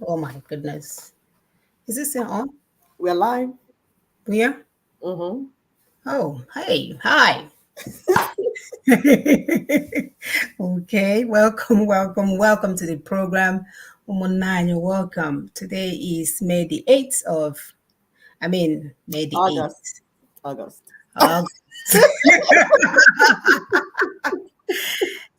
Oh my goodness. Is this still on? We're live. Yeah. Mm-hmm. Oh, hey, hi. Okay, welcome to the program. Nine, you're welcome. Today is May the 8th May the August. 8th. August. August.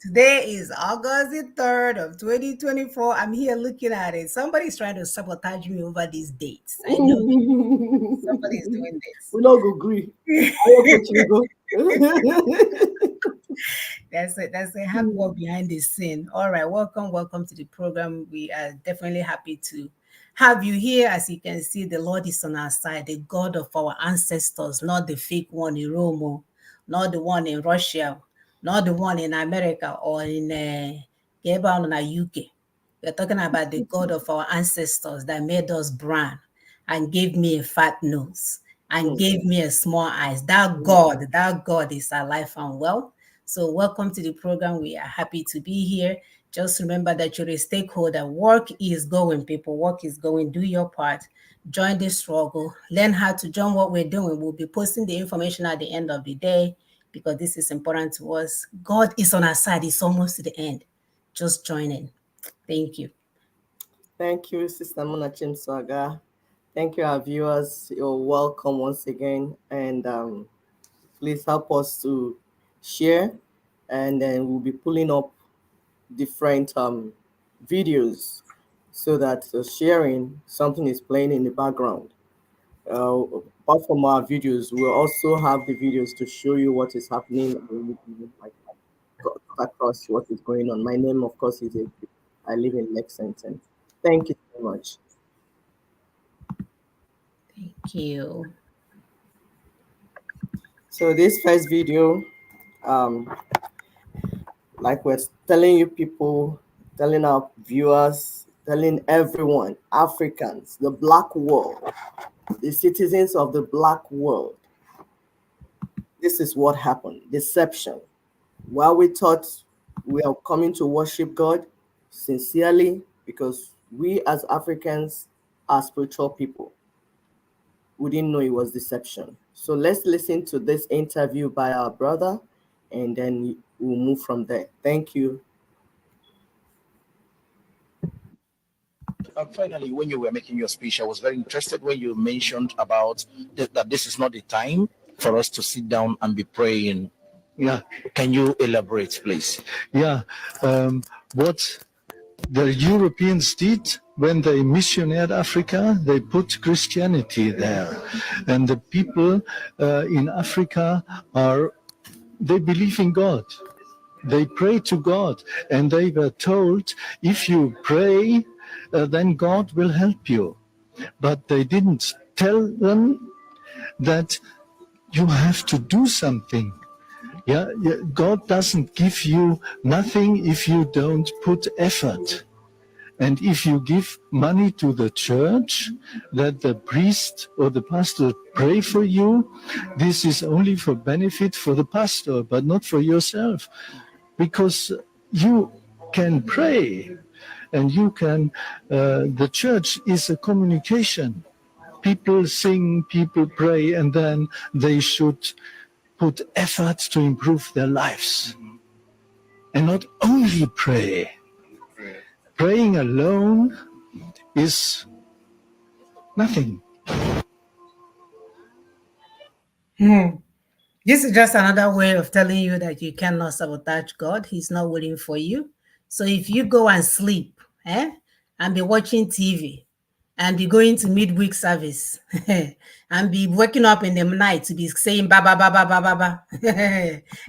Today is August the 3rd of 2024. I'm here looking at it. Somebody's trying to sabotage me over these dates. I know somebody's doing this. We no go agree. I go to go. That's a hard work behind the scene. All right, welcome to the program. We are definitely happy to have you here. As you can see, the Lord is on our side, the God of our ancestors, not the fake one in Rome, not the one in Russia, not the one in America or in Gabon or UK. We're talking about the God of our ancestors that made us brown and gave me a fat nose and gave me a small eyes. That God is alive and well. So welcome to the program. We are happy to be here. Just remember that you're a stakeholder. Work is going, people. Work is going. Do your part. Join the struggle. Learn how to join what we're doing. We'll be posting the information at the end of the day because this is important to us. God is on our side. It's almost to the end. Just join in. Thank you. Thank you, Sister Mona Chimswaga. Thank you, our viewers. You're welcome once again. And please help us to share. And then we'll be pulling up different videos so that sharing something is playing in the background. Apart from our videos, we'll also have the videos to show you what is happening and like cut across what is going on. My name, of course, is April. I live in Lexington. Thank you so much. Thank you. So this first video, um, like we're telling you people, telling our viewers, telling everyone, Africans, the black world, the citizens of the black world, this is what happened. Deception. While we thought we are coming to worship God sincerely, because we as Africans are spiritual people, we didn't know it was deception. So let's listen to this interview by our brother and then we'll move from there. Thank you. Finally, when you were making your speech, I was very interested when you mentioned about that this is not the time for us to sit down and be praying. Yeah, Can you elaborate, please? yeah. What the Europeans did when they missionated Africa, they put Christianity there, and the people in Africa they believe in God. They pray to God, and they were told, if you pray, then God will help you. But they didn't tell them that you have to do something. Yeah, God doesn't give you nothing if you don't put effort. And if you give money to the church, that the priest or the pastor pray for you, this is only for benefit for the pastor, but not for yourself. Because you can pray and you can, the church is a communication. People sing, people pray, and then they should put effort to improve their lives. And not only pray. Praying alone is nothing. This is just another way of telling you that you cannot sabotage God. He's not waiting for you. So if you go and sleep, and be watching TV, and be going to midweek service, and be waking up in the night to be saying ba ba ba ba ba ba ba,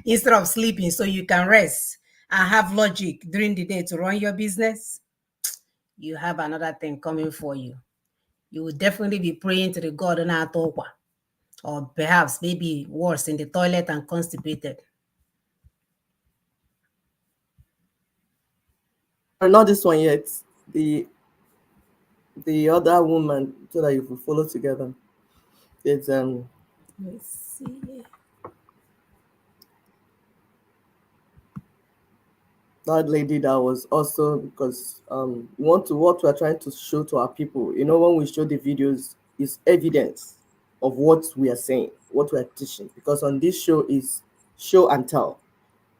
instead of sleeping, so you can rest and have logic during the day to run your business, you have another thing coming for you. You will definitely be praying to the God in Atokwa, or perhaps maybe worse, in the toilet and constipated. Not this one yet. The the other woman, so that you will follow together. It's Let's see. third lady that was also, because what we're trying to show to our people, you know, when we show the videos, is evidence of what we are saying, what we're teaching. Because on this show is show and tell.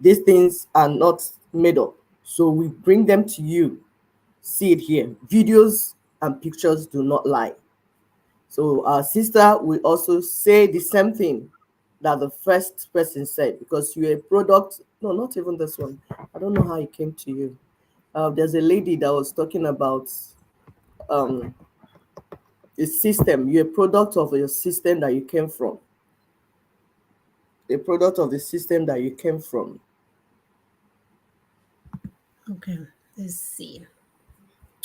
These things are not made up. So we bring them to you. See it here. Videos and pictures do not lie. So our sister will also say the same thing that the first person said, because you're a product. No, not even this one. I don't know how it came to you. There's a lady that was talking about um, a system. You're a product of your system that you came from. A product of the system that you came from. Okay, let's see.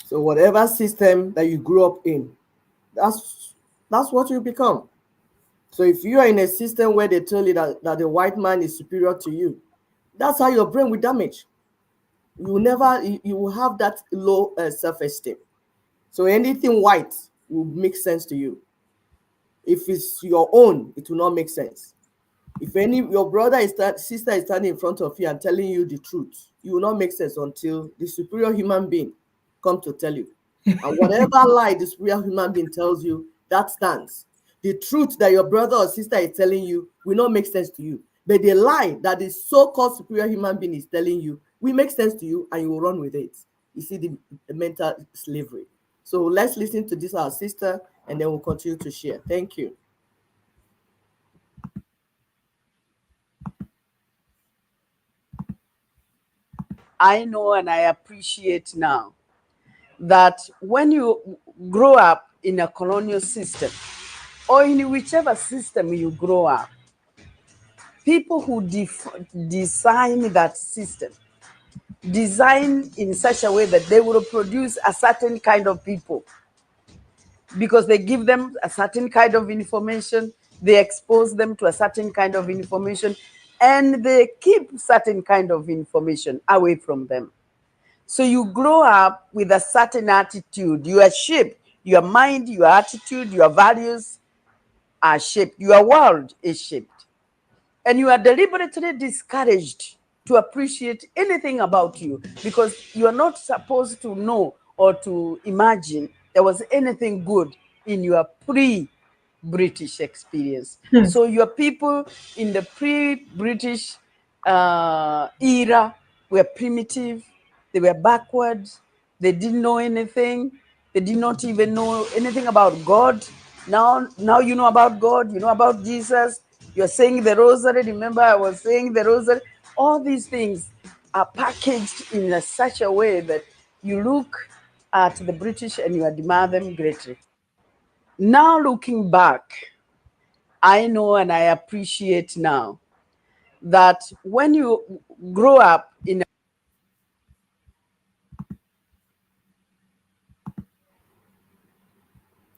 So whatever system that you grew up in, that's what you become. So if you are in a system where they tell you that the white man is superior to you, that's how your brain will damage. You will have that low self-esteem. So anything white will make sense to you. If it's your own, it will not make sense. If your brother sister is standing in front of you and telling you the truth, it will not make sense until the superior human being come to tell you. And whatever lie the superior human being tells you, that stands. The truth that your brother or sister is telling you will not make sense to you. But the lie that the so-called superior human being is telling you will make sense to you, and you will run with it. You see the mental slavery. So let's listen to this, our sister, and then we'll continue to share. Thank you. I know and I appreciate now that when you grow up in a colonial system, or in whichever system you grow up, people who design that system design in such a way that they will produce a certain kind of people, because they give them a certain kind of information, they expose them to a certain kind of information, and they keep certain kind of information away from them. So you grow up with a certain attitude. You are shaped. Your mind, your attitude, your values are shaped. Your world is shaped. And you are deliberately discouraged to appreciate anything about you, because you are not supposed to know or to imagine there was anything good in your pre-British experience. So your people in the pre-British era were primitive, they were backward, they didn't know anything, they did not even know anything about God. Now you know about God, you know about Jesus, you're saying the rosary. Remember, I was saying the rosary. All these things are packaged in such a way that you look at the British and you admire them greatly. Now looking back, I know and I appreciate now that when you grow up in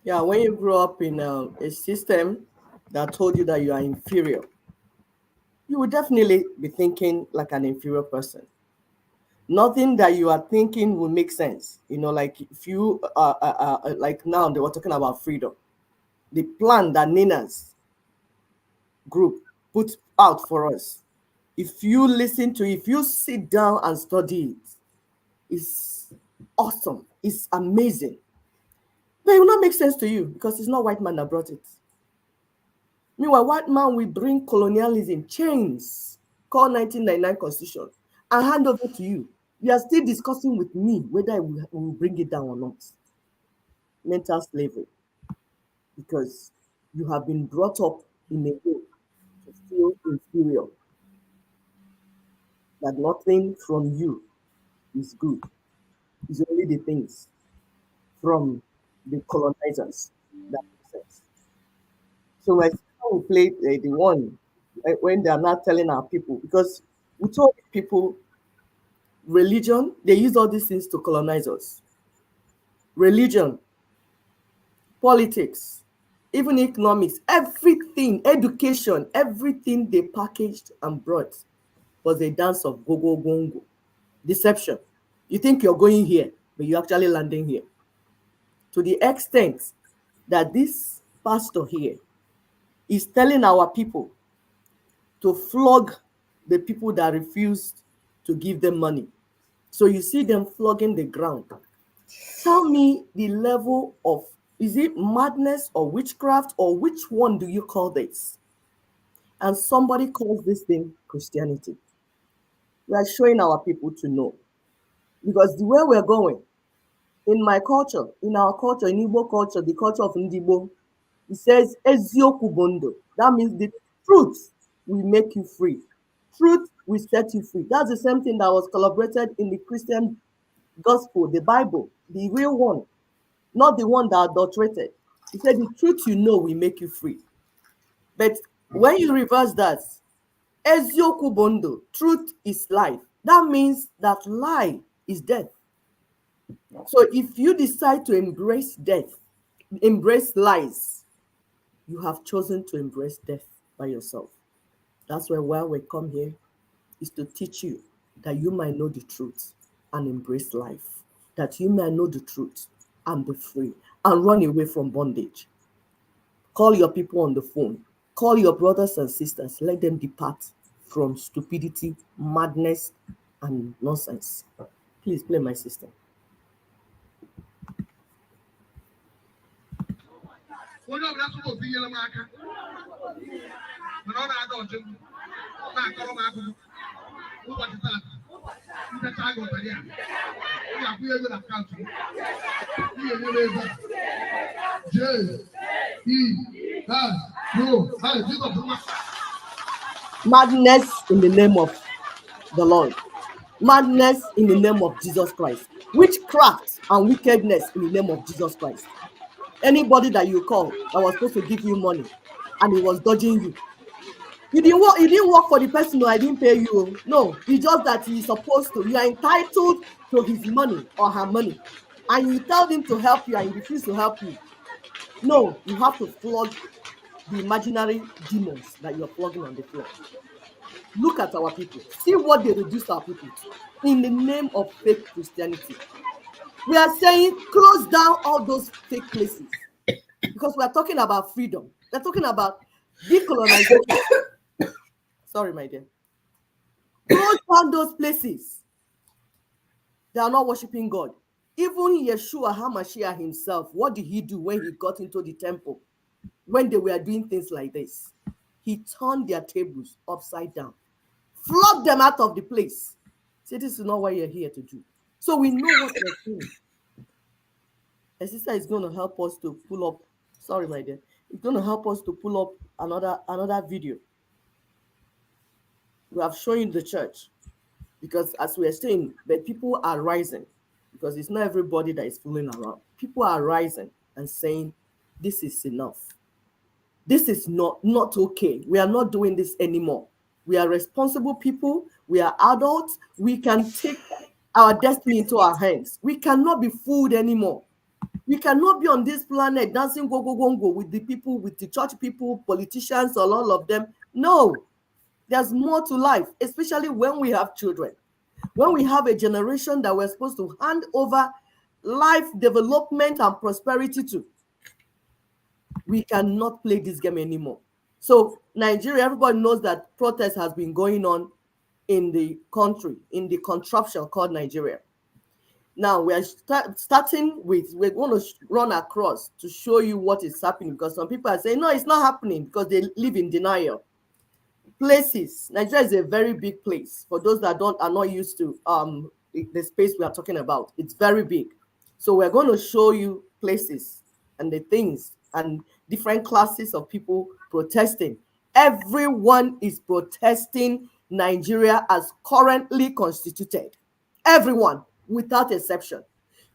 Yeah, when you grow up in a system that told you that you are inferior, you will definitely be thinking like an inferior person. Nothing that you are thinking will make sense. You know, like if you like now they were talking about freedom. The plan that Nina's group put out for us. If you listen to it, if you sit down and study it, it's awesome. It's amazing. But it will not make sense to you because it's not white man that brought it. Meanwhile, white man will bring colonialism, chains, called 1999 Constitution, and hand over to you. You are still discussing with me whether I will bring it down or not. Mental slavery. Because you have been brought up in a way to feel inferior, that nothing from you is good. It's only the things from the colonizers that make sense. So my sister will play the one when they are not telling our people, because we told people religion, they use all these things to colonize us. Religion, politics, even economics, everything, education, everything they packaged and brought was a dance of go-go gongo. Deception. You think you're going here, but you're actually landing here. To the extent that this pastor here is telling our people to flog the people that refused to give them money. So you see them flogging the ground. Tell me the level of, is it madness or witchcraft, or which one do you call this? And somebody calls this thing Christianity. We are showing our people to know. Because the way we're going, in my culture, in our culture, in Igbo culture, the culture of Ndibo, it says Ezioku Bondo. That means the truth will make you free. Truth will set you free. That's the same thing that was collaborated in the Christian gospel, the Bible, the real one, not the one that adulterated. He said the truth you know will make you free. But when you reverse that, Ezioku Bondo, truth is life. That means that lie is death. So if you decide to embrace death, embrace lies, you have chosen to embrace death by yourself. That's why we come here is to teach you that you might know the truth and embrace life, that you might know the truth and be free and run away from bondage. Call your people on the phone. Call your brothers and sisters. Let them depart from stupidity, madness, and nonsense. Please play my sister. Madness in the name of the Lord. Madness in the name of Jesus Christ. Witchcraft and wickedness in the name of Jesus Christ. Anybody that you call that was supposed to give you money and he was dodging you. You didn't work for the person, no, I didn't pay you. No, it's just that he's supposed to. You are entitled to his money or her money. And you tell him to help you and he refuses to help you. No, you have to flog the imaginary demons that you're flogging on the floor. Look at our people. See what they reduced our people to in the name of fake Christianity. We are saying close down all those fake places because we are talking about freedom. We're talking about decolonization. Sorry, my dear. Close down those places. They are not worshiping God. Even Yeshua HaMashiach himself, what did he do when he got into the temple? When they were doing things like this, he turned their tables upside down, flogged them out of the place. Say, this is not what you're here to do. So we know what we're doing. A sister is going to help us to pull up. Sorry, my dear. It's going to help us to pull up another video. We have shown you the church because, as we are saying, that people are rising because it's not everybody that is fooling around. People are rising and saying, this is enough. This is not okay. We are not doing this anymore. We are responsible people. We are adults. We can take our destiny into our hands. We cannot be fooled anymore. We cannot be on this planet dancing go with the people, with the church people, politicians, or all of them. No, there's more to life, especially when we have children. When we have a generation that we're supposed to hand over life development and prosperity to. We cannot play this game anymore. So Nigeria, everybody knows that protest has been going on in the country, in the contraption called Nigeria. Now we're starting with, we're going to run across to show you what is happening because some people are saying, no, it's not happening because they live in denial. Places, Nigeria is a very big place. For those that are not used to the space we are talking about, it's very big. So we're going to show you places and the things and different classes of people protesting. Everyone is protesting Nigeria as currently constituted. Everyone, without exception.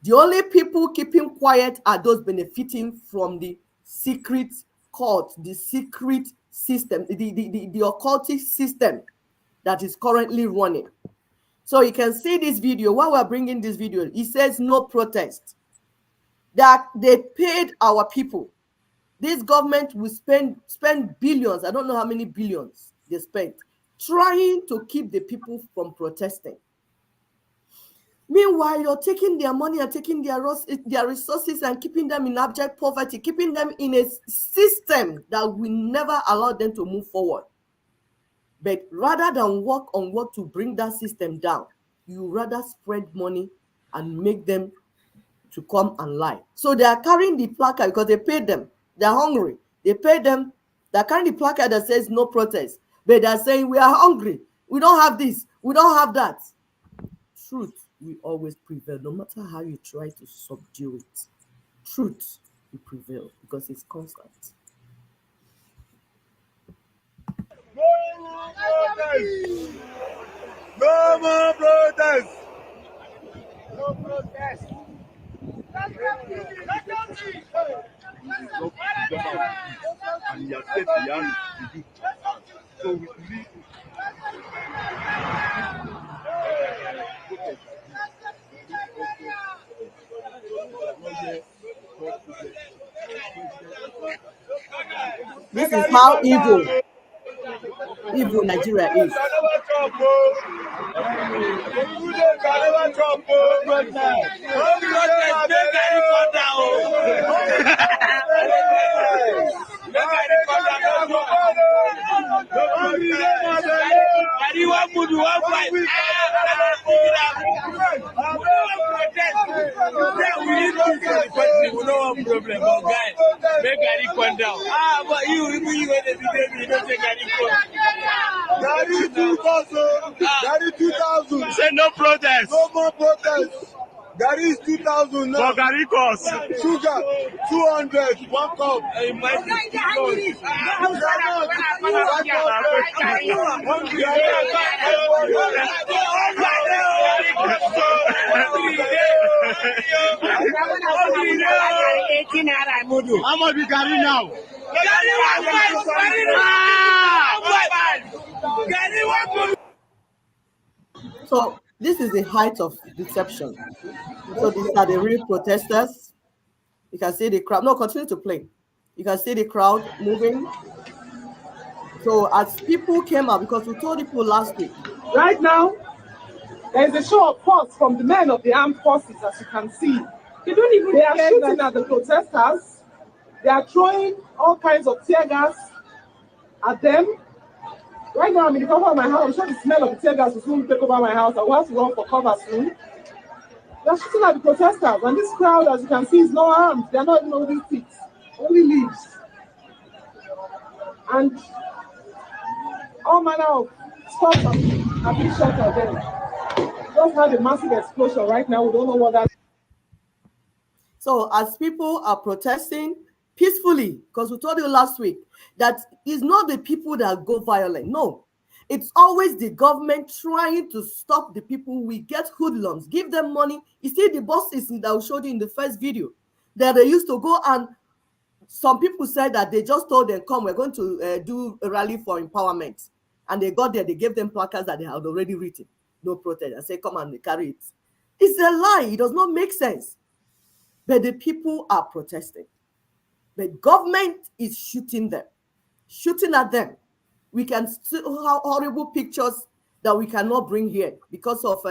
The only people keeping quiet are those benefiting from the secret court, the secret system, the occultic system that is currently running. So you can see this video. While we're bringing this video, it says no protest. That they paid our people. This government will spend billions. I don't know how many billions they spent trying to keep the people from protesting. Meanwhile, you're taking their money and taking their resources and keeping them in abject poverty, keeping them in a system that will never allow them to move forward. But rather than work on what to bring that system down, you rather spread money and make them to come and lie. So they are carrying the placard because they paid them. They're hungry. They paid them. They're carrying the placard that says no protest. But they're saying we are hungry. We don't have this. We don't have that. Truth will always prevail, no matter how you try to subdue it. Truth will prevail because it's constant. No more protests! No protest! And he has said he has to do. So we believe. This is how evil Nigeria is. Daddy 2000. Say no protest. No more protest. Gary is 2,000 now. For Gary cost. Sugar 200. One cup. How much we Gary now? So this is the height of deception. So these are the real protesters. You can see the crowd. No, continue to play. You can see the crowd moving. So as people came out, because we told people last week. Right now, there is a show of force from the men of the armed forces, as you can see. They are shooting at the protesters. They are throwing all kinds of tear gas at them. Right now, I'm in the cover of my house. I'm sure the smell of the tear gas will soon take over my house. I will have to run for cover soon. They're shooting at the protesters, and this crowd, as you can see, is not armed. They're not even holding sticks, only leaves. And all manner of stuff have been shot at them. Just had a massive explosion right now. We don't know what that is. So as people are protesting peacefully, because we told you last week that it's not the people that go violent. No, it's always the government trying to stop the people. We get hoodlums, give them money. You see the bosses that I showed you in the first video that they used to go, and some people said that they just told them, come, we're going to do a rally for empowerment. And they got there, they gave them placards that they had already written, no protest, and say, come and carry it. It's a lie. It does not make sense. But the people are protesting. The government is shooting them, shooting at them. We can see horrible pictures that we cannot bring here because of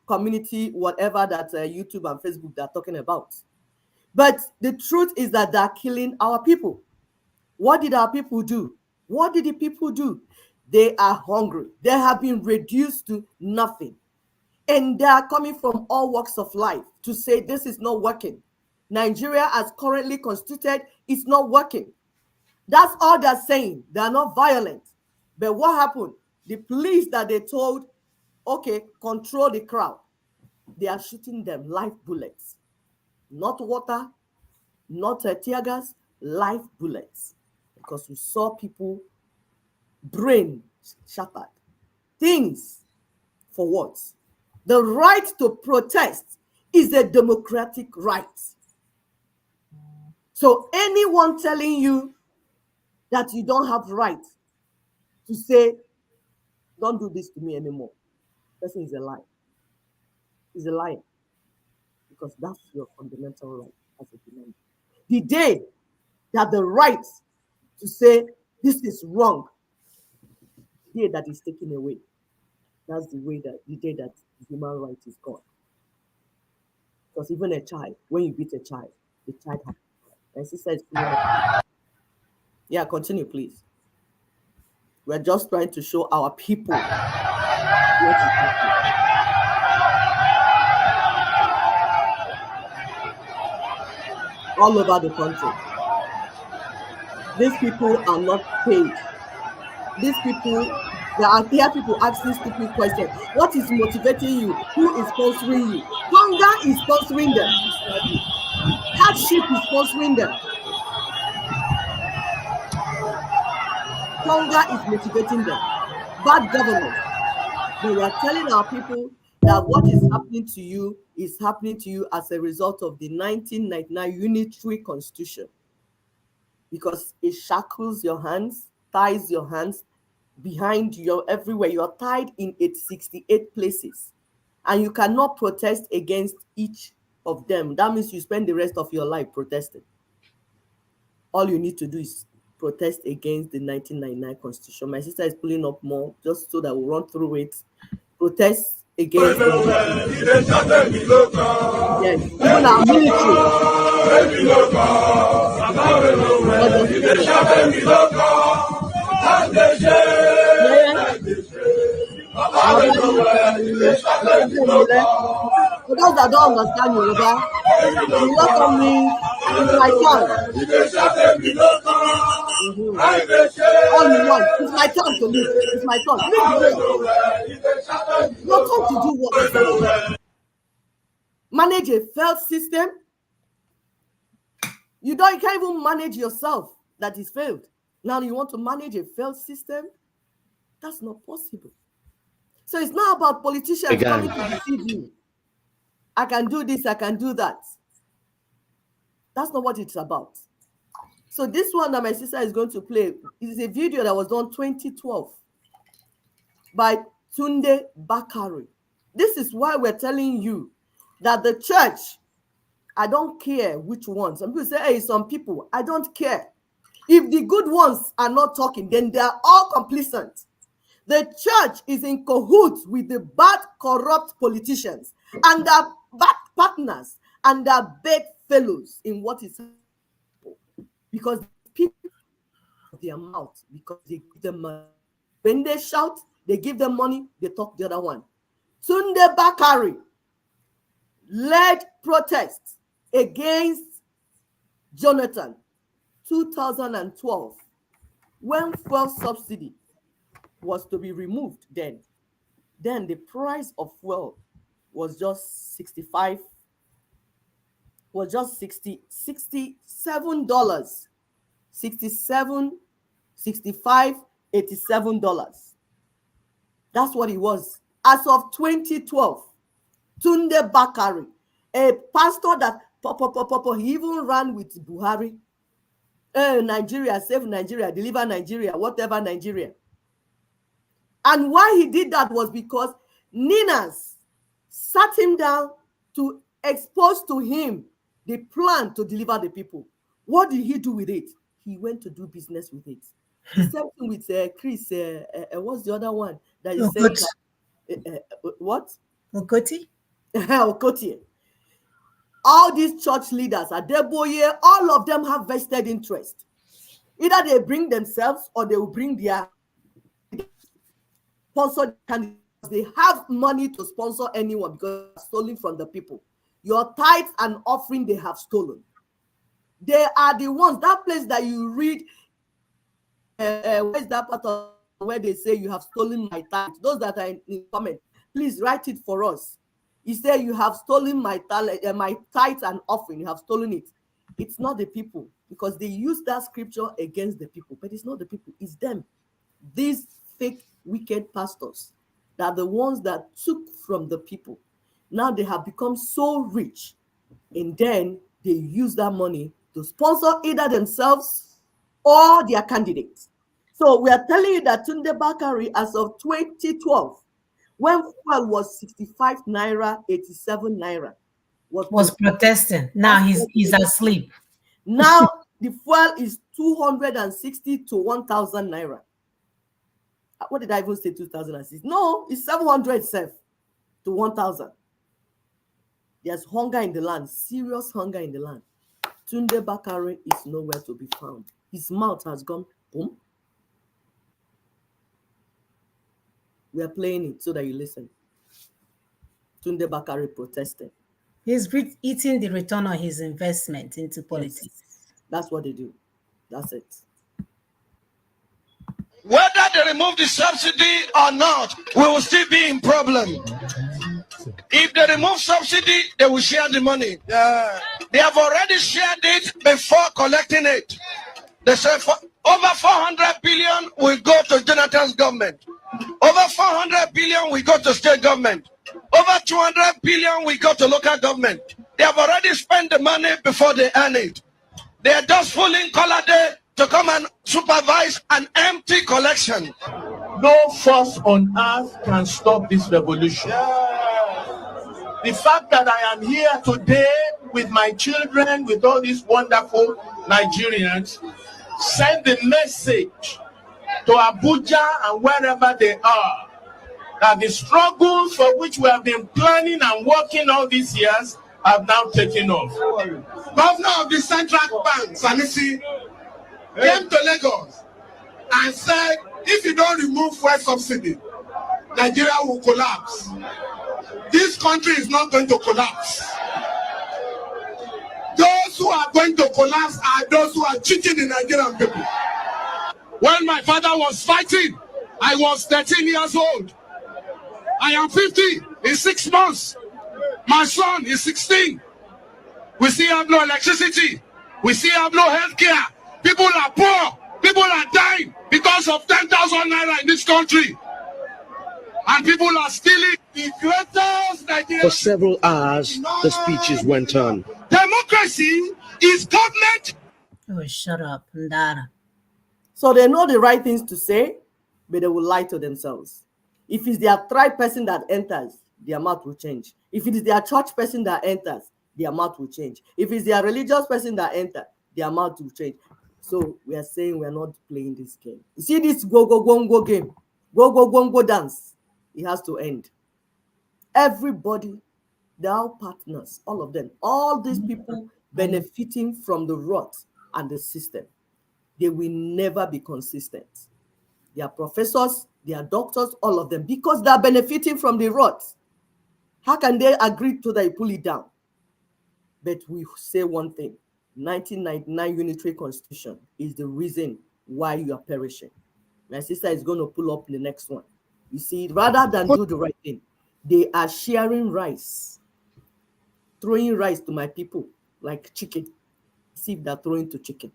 community, whatever that YouTube and Facebook are talking about. But the truth is that they're killing our people. What did our people do? What did the people do? They are hungry. They have been reduced to nothing. And they are coming from all walks of life to say this is not working. Nigeria, as currently constituted, is not working. That's all they're saying. They are not violent. But what happened? The police that they told, okay, control the crowd, they are shooting them live bullets. Not water, not tear gas, live bullets. Because we saw people, brain shattered. Things for what? The right to protest is a democratic right. So anyone telling you that you don't have right to say, don't do this to me anymore, person is a lie. He's a liar. Because that's your fundamental right as a human. The day that the right to say this is wrong, the day that is taken away, that's the day that human right is gone. Because even a child, when you beat a child, the child has. And she says, yeah, continue, please. We're just trying to show our people what is happening. all over the country. These people are not paid. These people, I hear people asking stupid questions. What is motivating you? Who is sponsoring you? Hunger is sponsoring them. Hardship is sponsoring them. Hunger is motivating them. Bad government. But we are telling our people that what is happening to you is happening to you as a result of the 1999 Unitary Constitution. Because it shackles your hands, ties your hands behind you everywhere. You're tied in 68 places. And you cannot protest against each of them. That means you spend the rest of your life protesting. All you need to do is protest against the 1999 Constitution. My sister is pulling up more just so that we'll run through it. Protest against yes, even our military. For those that don't understand Yoruba, Yoruba means it's my turn. All you want, it's my turn to lead. It's my turn. Your turn to do what? Manage a failed system. You can't even manage yourself that is failed. Now you want to manage a failed system? That's not possible. So it's not about politicians coming to deceive you. I can do this, I can do that. That's not what it's about. So this one that my sister is going to play is a video that was done 2012 by Tunde Bakari. This is why we're telling you that the church, I don't care which ones. Some people say, hey, some people, I don't care. If the good ones are not talking, then they are all complicit. The church is in cahoots with the bad, corrupt politicians and their bad partners and their bedfellows in what is happening. Because people have their mouth, because they give them money. When they shout, they give them money, they talk the other one. Tunde Bakari led protests against Jonathan 2012 when fuel subsidy was to be removed. Then the price of fuel was just $67, $67, $65, $87. That's what it was as of 2012. Tunde Bakari, a pastor that he even ran with Buhari. Nigeria, save Nigeria, deliver Nigeria, whatever Nigeria. And why he did that was because Ninas sat him down to expose to him the plan to deliver the people. What did he do with it? He went to do business with it. The same thing with Chris. What's the other one that you said? What? Okoti? Okoti. All these church leaders, Adeboye, all of them have vested interest. Either they bring themselves or they will bring their sponsored candidates. They have money to sponsor anyone because they're stolen from the people. Your tithes and offering they have stolen. They are the ones, that place that you read, where's that part of where they say you have stolen my tithes? Those that are in comment, please write it for us. He said you have stolen my tithes and offering, you have stolen it. It's not the people, because they use that scripture against the people, but it's not the people, it's them. These fake, wicked pastors that are the ones that took from the people. Now they have become so rich, and then they use that money to sponsor either themselves or their candidates. So we are telling you that Tunde Bakari, as of 2012, when fuel was 65 naira, 87 naira, was protesting. Now he's asleep. Now the fuel is 260 to 1,000 naira. What did I even say? 2006? No, it's 700 to 1,000. There's hunger in the land, serious hunger in the land. Tunde Bakari is nowhere to be found. His mouth has gone boom. We are playing it so that you listen. Tunde Bakari protested. He's eating the return on his investment into politics. Yes. That's what they do. That's it. Whether they remove the subsidy or not, we will still be in problem. If they remove subsidy, they will share the money. They have already shared it before collecting it. They say over 400 billion will go to Jonathan's government. Over 400 billion will go to state government. Over 200 billion will go to local government. They have already spent the money before they earn it. They are just fooling Color Day to come and supervise an empty collection. No force on earth can stop this revolution. The fact that I am here today with my children, with all these wonderful Nigerians, send the message to Abuja and wherever they are, that the struggles for which we have been planning and working all these years have now taken off. Governor of the Central Bank, Sanusi, came to Lagos and said, if you don't remove fuel subsidy, Nigeria will collapse. This country is not going to collapse. Those who are going to collapse are those who are cheating the Nigerian people. When my father was fighting, I was 13 years old. I am 50 in 6 months. My son is 16. We still have no electricity. We still have no health care. People are poor. People are dying because of 10,000 naira in this country. And people are stealing the greatest Nigeria. For several hours, the speeches went on. Democracy is government. Oh, shut up, Ndara. So they know the right things to say, but they will lie to themselves. If it's their tribe person that enters, their mouth will change. If it is their church person that enters, their mouth will change. If it's their religious person that enters, their mouth will change. So we are saying we are not playing this game. You see this go game, go dance. It has to end. Everybody, they're all partners, all of them, all these people benefiting from the rot and the system. They will never be consistent. They are professors, they are doctors, all of them, because they are benefiting from the rot. How can they agree to that you pull it down? But we say one thing, 1999 Unitary Constitution is the reason why you are perishing. My sister is going to pull up the next one. You see, rather than do the right thing, they are sharing rice, throwing rice to my people like chicken. See if they're throwing to chicken.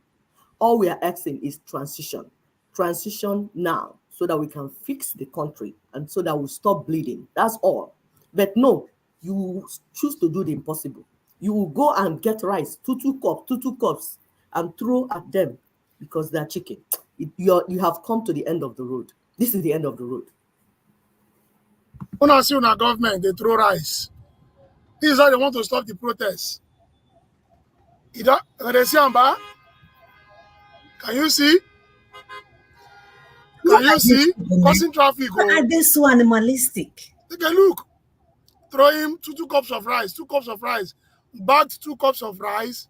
All we are asking is transition. Transition now so that we can fix the country and so that we stop bleeding. That's all. But no, you choose to do the impossible. You will go and get rice, two cups, and throw at them because they're chicken. You have come to the end of the road. This is the end of the road. When I see our government, they throw rice. This is how they want to stop the protests. Can you see? Can you see? Causing traffic. Look at this so animalistic. Take a look. Throw him two cups of rice, bagged 2 cups of rice,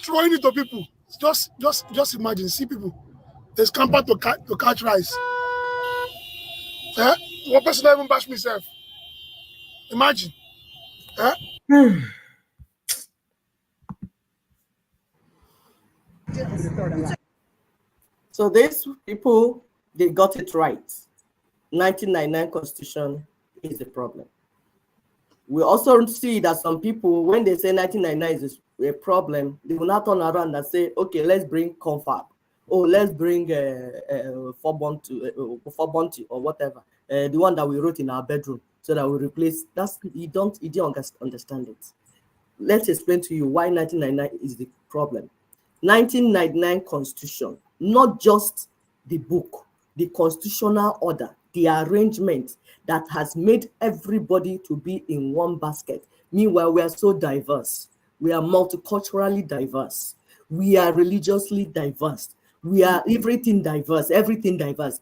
throwing it to people. Just imagine, see people. They scamper to catch rice. One person not even bash myself. Imagine. So these people, they got it right. 1999 Constitution is the problem. We also see that some people, when they say 1999 is a problem, they will not turn around and say, okay, let's bring confab. Or let's bring 4Bounty or whatever. The one that we wrote in our bedroom so that we replace. You don't understand it. Let's explain to you why 1999 is the problem. 1999 Constitution, not just the book, the constitutional order, the arrangement that has made everybody to be in one basket. Meanwhile, we are so diverse. We are multiculturally diverse. We are religiously diverse. We are everything diverse.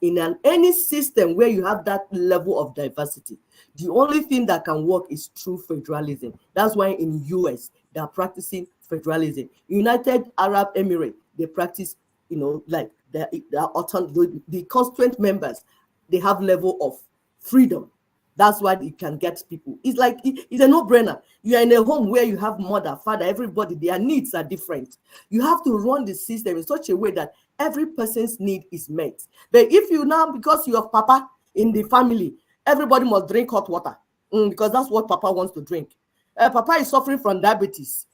In any system where you have that level of diversity, the only thing that can work is through federalism. That's why in US, they are practicing federalism. United Arab Emirates, they practice, like the constituent members, they have level of freedom. That's why it can get people. It's like, it's a no-brainer. You are in a home where you have mother, father, everybody, their needs are different. You have to run the system in such a way that every person's need is met. But if you now, because you have papa in the family, everybody must drink hot water because that's what papa wants to drink. Papa is suffering from diabetes.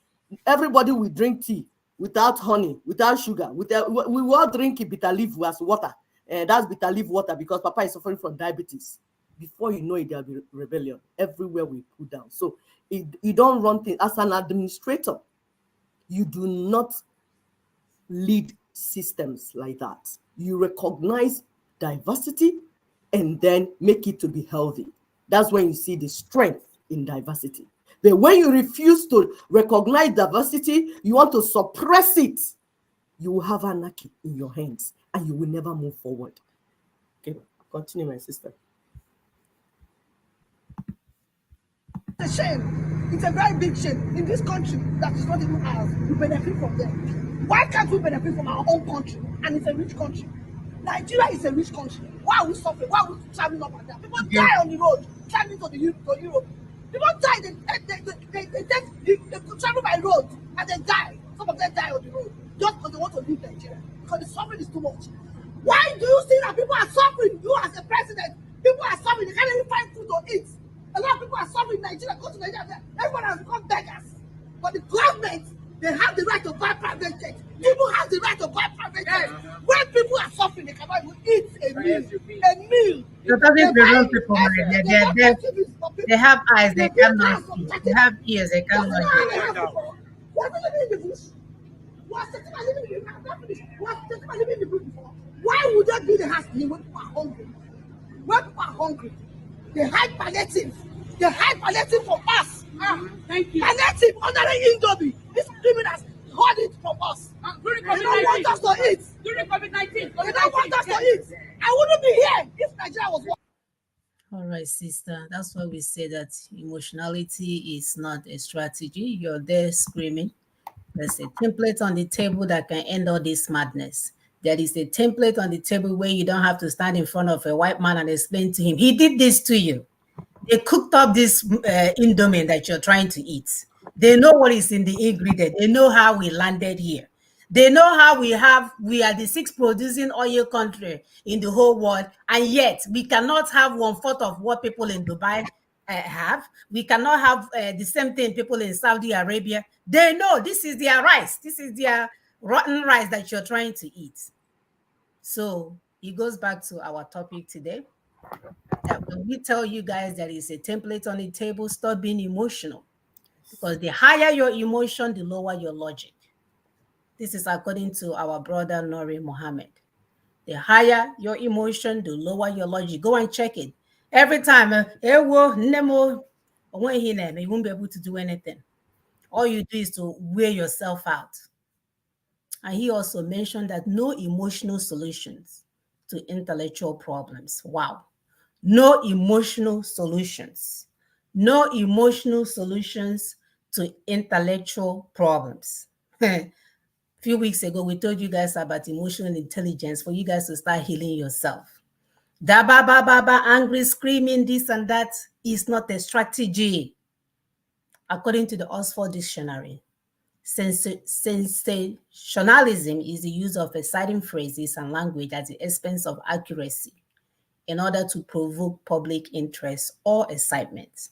Everybody will drink tea without honey, without sugar. We all drink bitter leaf as water. That's bitter leaf water because papa is suffering from diabetes. Before you know it, there'll be rebellion. Everywhere we put down. So you don't run things. As an administrator, you do not lead systems like that. You recognize diversity and then make it to be healthy. That's when you see the strength in diversity. But when you refuse to recognize diversity, you want to suppress it, you will have anarchy in your hands and you will never move forward. Okay, continue, my sister. It's a shame. It's a very big shame. In this country that is not even ours, we benefit from them. Why can't we benefit from our own country? And it's a rich country. Nigeria is a rich country. Why are we suffering? Why are we traveling up and down? People die on the road, traveling to Europe. People die, they travel by road and they die. Some of them die on the road just because they want to leave Nigeria. Because the suffering is too much. Why do you see that people are suffering? You as a president, people are suffering. They can't even find food to eat. A lot of people are suffering in Nigeria. Go to Nigeria. Everyone has become beggars. But the government, they have the right to buy private jets. People have the right to buy private jets. When people are suffering, they cannot even eat a meal. So talking to those people, they're deaf. They have eyes, they cannot see. They have ears, they cannot hear. Why would that be the house when people are hungry? When people are hungry, they hide palliative. They hide palliative from us. Thank you. Palliative under the Indomie. These criminals hold it from us. They don't want us to eat. During COVID-19. They don't want us to eat. I wouldn't be here if Nigeria was one. All right, sister. That's why we say that emotionality is not a strategy. You're there screaming. There's a template on the table that can end all this madness. There is a template on the table where you don't have to stand in front of a white man and explain to him, he did this to you. They cooked up this Indomie that you're trying to eat. They know what is in the ingredient. They know how we landed here. They know how we are the 6th producing oil country in the whole world, and yet we cannot have 1/4 of what people in Dubai have. We cannot have the same thing people in Saudi Arabia. They know this is their rice. This is their rotten rice that you're trying to eat. So it goes back to our topic today. That when we tell you guys that it's a template on the table, stop being emotional. Because the higher your emotion, the lower your logic. This is according to our brother Nori Mohammed. The higher your emotion, the lower your logic. Go and check it. Every time, you won't be able to do anything. All you do is to wear yourself out. And he also mentioned that no emotional solutions to intellectual problems. Wow. No emotional solutions. No emotional solutions to intellectual problems. A few weeks ago, we told you guys about emotional intelligence for you guys to start healing yourself. Da ba ba ba ba, angry, screaming, this and that is not a strategy. According to the Oxford Dictionary, sensationalism is the use of exciting phrases and language at the expense of accuracy in order to provoke public interest or excitement.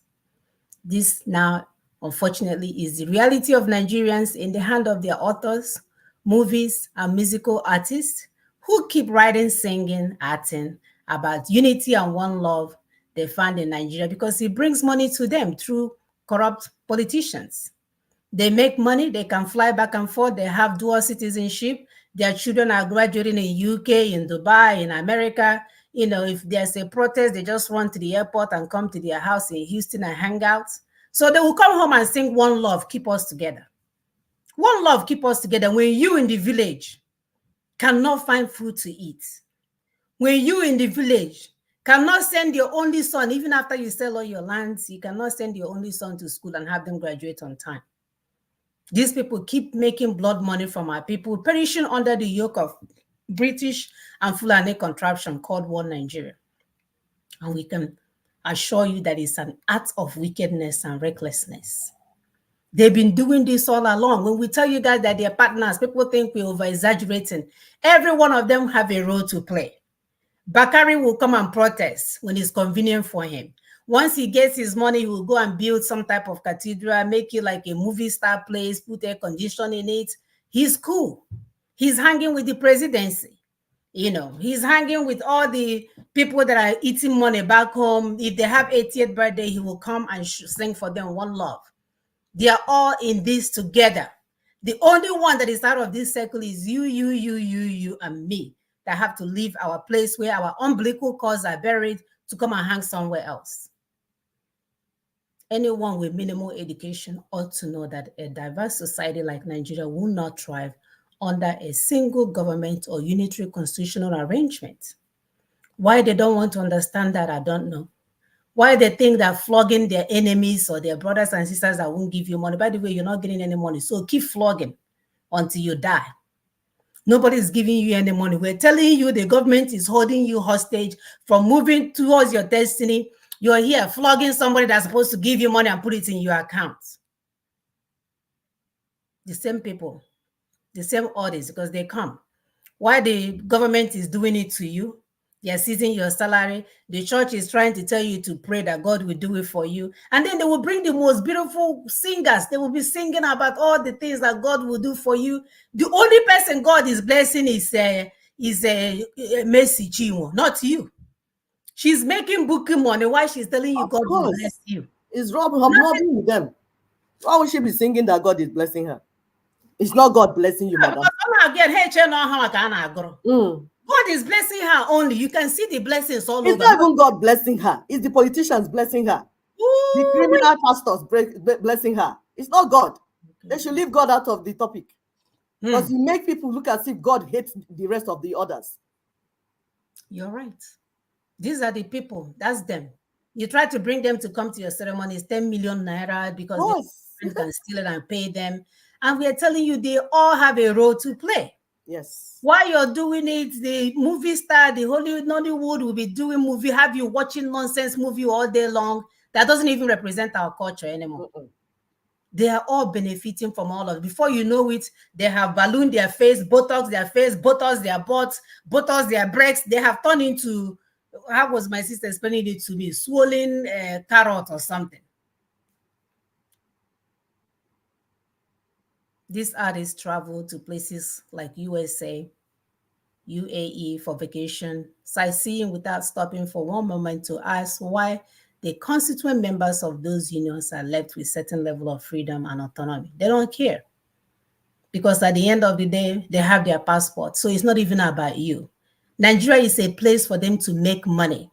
This now, unfortunately, is the reality of Nigerians in the hand of their authors, movies, and musical artists who keep writing, singing, acting about unity and one love they find in Nigeria because it brings money to them through corrupt politicians. They make money, they can fly back and forth, they have dual citizenship, their children are graduating in UK, in Dubai, in America. You know, if there's a protest, they just run to the airport and come to their house in Houston and hang out. So they will come home and sing One Love, Keep Us Together. One Love, Keep Us Together. When you in the village cannot find food to eat, when you in the village cannot send your only son, even after you sell all your lands, you cannot send your only son to school and have them graduate on time. These people keep making blood money from our people, perishing under the yoke of British and Fulani contraption called One Nigeria. And we can assure you that it's an act of wickedness and recklessness. They've been doing this all along. When we tell you guys that they're partners, people think we're over-exaggerating. Every one of them have a role to play. Bakari will come and protest when it's convenient for him. Once he gets his money, he will go and build some type of cathedral, make it like a movie star place, put air conditioning in it. He's cool. He's hanging with the presidency. You know, he's hanging with all the people that are eating money back home. If they have 80th birthday, he will come and sing for them One Love. They are all in this together. The only one that is out of this circle is you, and me, that have to leave our place where our umbilical cords are buried to come and hang somewhere else. Anyone with minimal education ought to know that a diverse society like Nigeria will not thrive under a single government or unitary constitutional arrangement. Why they don't want to understand that, I don't know. Why they think that flogging their enemies or their brothers and sisters that won't give you money. By the way, you're not getting any money, so keep flogging until you die. Nobody's giving you any money. We're telling you the government is holding you hostage from moving towards your destiny. You're here flogging somebody that's supposed to give you money and put it in your account. The same people, the same orders, because they come. Why the government is doing it to you? They're seizing your salary. The church is trying to tell you to pray that God will do it for you. And then they will bring the most beautiful singers. They will be singing about all the things that God will do for you. The only person God is blessing is Mercy Chinwo, not you. She's making booking money while she's telling you God will bless you. It's robbing with them. Why would she be singing that God is blessing her? It's not God blessing you, madam. God is blessing her only. You can see the blessings all over. It's not even God blessing her. It's the politicians blessing her. Ooh, the criminal pastors blessing her. It's not God. Okay. They should leave God out of the topic. Because you make people look as if God hates the rest of the others. You're right. These are the people. That's them. You try to bring them to come to your ceremonies, 10 million naira, because they can steal it and pay them. And we are telling you, they all have a role to play. Yes. While you're doing it, the movie star, the Nollywood will be doing movie, have you watching nonsense movie all day long. That doesn't even represent our culture anymore. They are all benefiting from all of it. Before you know it, they have ballooned their face, Botox their face, Botox their butts, Botox their breasts. They have turned into, how was my sister explaining it to me, swollen carrot or something. These artists travel to places like USA, UAE for vacation, sightseeing without stopping for one moment to ask why the constituent members of those unions are left with certain level of freedom and autonomy. They don't care, because at the end of the day, they have their passport. So it's not even about you. Nigeria is a place for them to make money.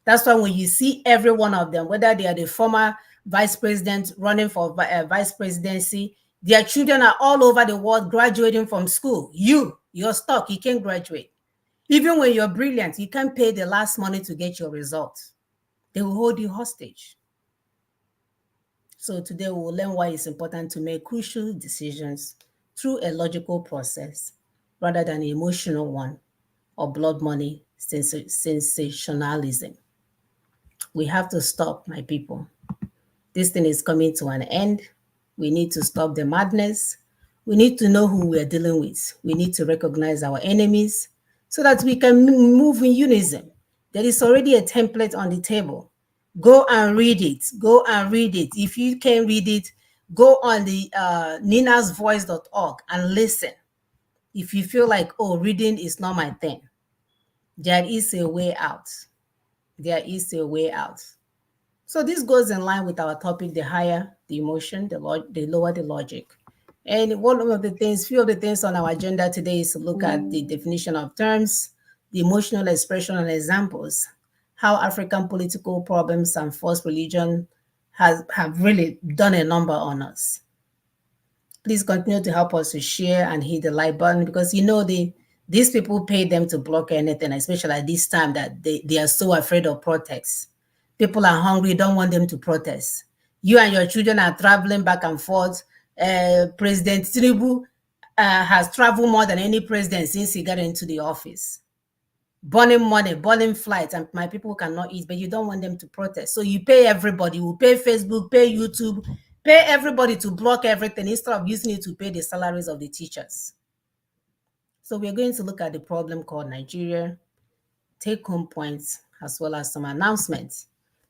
That's why when you see every one of them, whether they are the former vice president running for vice presidency, their children are all over the world graduating from school. You're stuck. You can't graduate. Even when you're brilliant, you can't pay the last money to get your results. They will hold you hostage. So today we will learn why it's important to make crucial decisions through a logical process rather than an emotional one or blood money sensationalism. We have to stop, my people. This thing is coming to an end. We need to stop the madness. We need to know who we're dealing with. We need to recognize our enemies so that we can move in unison. There is already a template on the table. Go and read it. Go and read it. If you can't read it, go on the ninasvoice.org and listen. If you feel like, oh, reading is not my thing, there is a way out. There is a way out. So this goes in line with our topic, the higher the emotion, the lower the logic. And one of the things, few of the things on our agenda today is to look at the definition of terms, the emotional expression and examples, how African political problems and false religion have really done a number on us. Please continue to help us to share and hit the like button, because you know these people pay them to block anything, especially at this time that they are so afraid of protests. People are hungry, don't want them to protest. You and your children are traveling back and forth. President Tinubu has traveled more than any president since he got into the office. Burning money, burning flights, and my people cannot eat, but you don't want them to protest. So you pay everybody. You pay Facebook, pay YouTube, Pay everybody to block everything instead of using it to pay the salaries of the teachers. So we're going to look at the problem called Nigeria, take home points, as well as some announcements.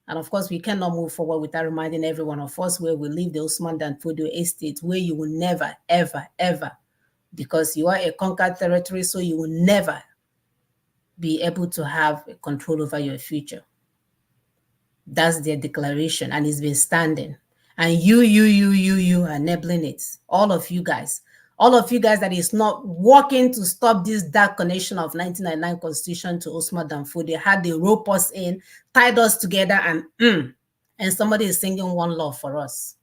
And of course, we cannot move forward without reminding every one of us where we leave the Usman Dan Fodio estate, where you will never, ever, ever, because you are a conquered territory, so you will never be able to have control over your future. That's their declaration, and it's been standing. And you are enabling it. All of you guys that is not working to stop this dark connection of 1999 Constitution to Usman Dan Fodio, had they rope us in, tied us together, and somebody is singing one love for us.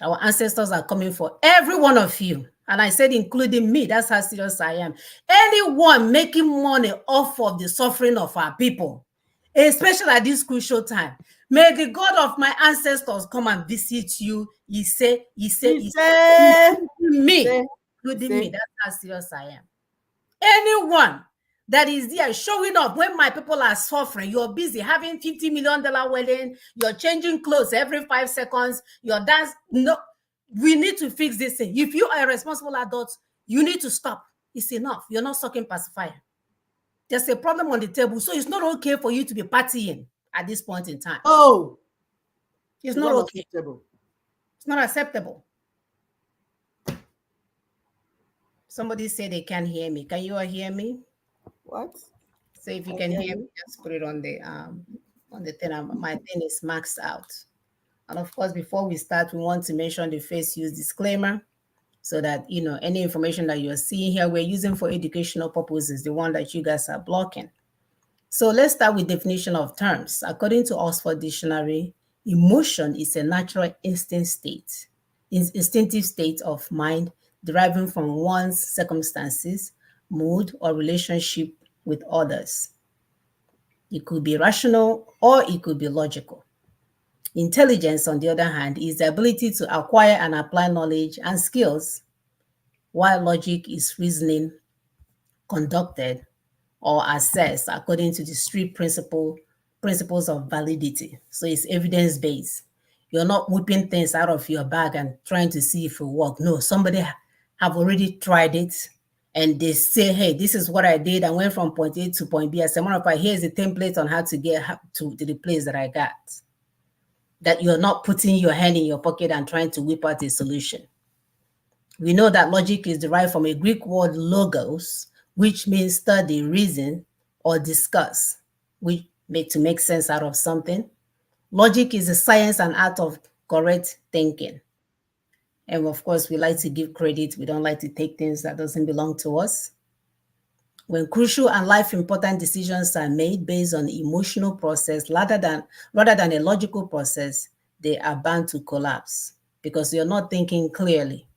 Our ancestors are coming for every one of you. And I said, including me, that's how serious I am. Anyone making money off of the suffering of our people, especially at this crucial time, may the God of my ancestors come and visit you. He say, including me. That's how serious I am. Anyone that is there showing up when my people are suffering, you're busy having $50 million wedding, you're changing clothes every 5 seconds, you're dance. No, we need to fix this thing. If you are a responsible adult, you need to stop. It's enough. You're not sucking pacifier. There's a problem on the table, so it's not okay for you to be partying at this point in time. Oh, it's not okay. Acceptable. It's not acceptable. Somebody said they can't hear me. Can you all hear me? What? So if you can hear me, just put it on the thing. My thing is maxed out. And of course, before we start, we want to mention the face use disclaimer, so that any information that you're seeing here, we're using for educational purposes, the one that you guys are blocking. So let's start with definition of terms. According to Oxford Dictionary, emotion is a natural instinctive state of mind deriving from one's circumstances, mood, or relationship with others. It could be rational or it could be logical. Intelligence, on the other hand, is the ability to acquire and apply knowledge and skills, while logic is reasoning conducted or assessed according to the strict principles of validity. So it's evidence-based. You're not whipping things out of your bag and trying to see if it works. No, somebody have already tried it, and they say, hey, this is what I did. I went from point A to point B. As a matter of fact, here's the template on how to get to the place that I got. That you're not putting your hand in your pocket and trying to whip out a solution. We know that logic is derived from a Greek word logos, which means study, reason, or discuss, which to make sense out of something. Logic is the science and art of correct thinking. And of course, we like to give credit. We don't like to take things that doesn't belong to us. When crucial and life important decisions are made based on the emotional process rather than a logical process, they are bound to collapse because you're not thinking clearly.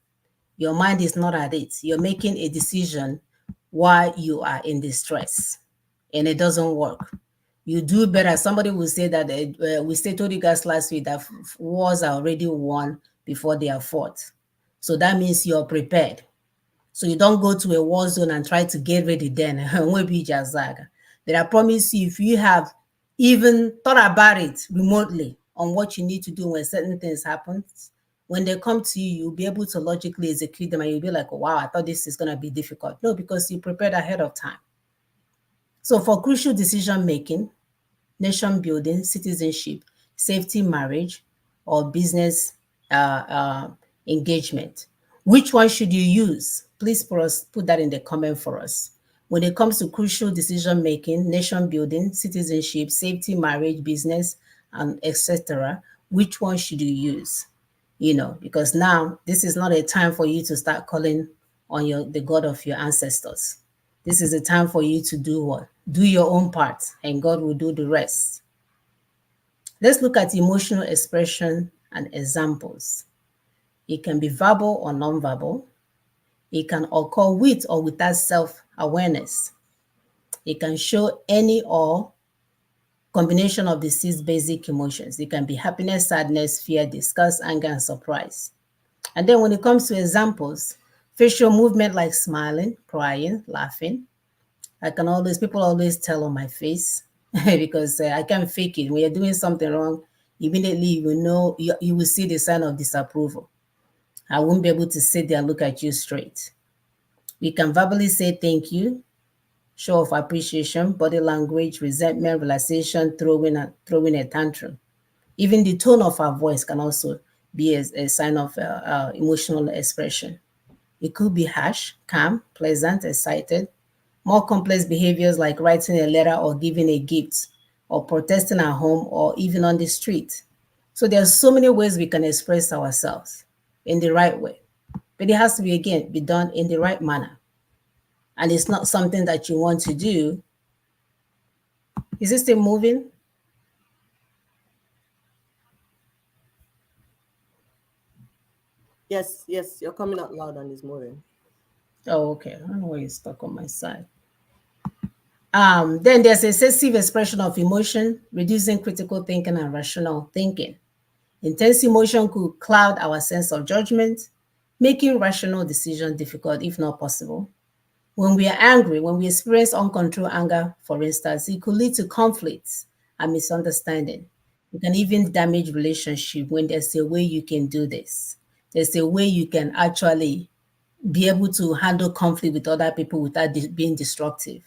Your mind is not at it. You're making a decision while you are in distress, and it doesn't work. You do better. Somebody will say that told you guys last week that wars are already won before they are fought. So that means you're prepared. So you don't go to a war zone and try to get ready then. But I promise you, if you have even thought about it remotely on what you need to do when certain things happen, when they come to you, you'll be able to logically execute them, and you'll be like, oh, wow, I thought this is going to be difficult. No, because you prepared ahead of time. So for crucial decision-making, nation building, citizenship, safety, marriage, or business engagement, which one should you use? Please put that in the comment for us. When it comes to crucial decision-making, nation building, citizenship, safety, marriage, business, and etc., which one should you use? Because now this is not a time for you to start calling on the God of your ancestors. This is a time for you to do what? Do your own part, and God will do the rest. Let's look at emotional expression and examples. It can be verbal or non-verbal. It can occur with or without self-awareness. It can show any or combination of the 6 basic emotions. It can be happiness, sadness, fear, disgust, anger, and surprise. And then when it comes to examples, facial movement like smiling, crying, laughing. People always tell on my face because I can't fake it. When you're doing something wrong, immediately you will know, you will see the sign of disapproval. I won't be able to sit there and look at you straight. We can verbally say thank you, show of appreciation, body language, resentment, relaxation, throwing a tantrum. Even the tone of our voice can also be a sign of emotional expression. It could be harsh, calm, pleasant, excited. More complex behaviors like writing a letter or giving a gift or protesting at home or even on the street. So there are so many ways we can express ourselves in the right way. But it has to be, again, be done in the right manner. And it's not something that you want to do. Is it still moving? Yes, you're coming out loud and it's moving. Oh, okay. I don't know why it's stuck on my side. Then there's excessive expression of emotion, reducing critical thinking and rational thinking. Intense emotion could cloud our sense of judgment, making rational decisions difficult, if not possible. When we are angry, when we experience uncontrolled anger, for instance, it could lead to conflicts and misunderstanding. It can even damage relationship when there's a way you can do this. There's a way you can actually be able to handle conflict with other people without being destructive.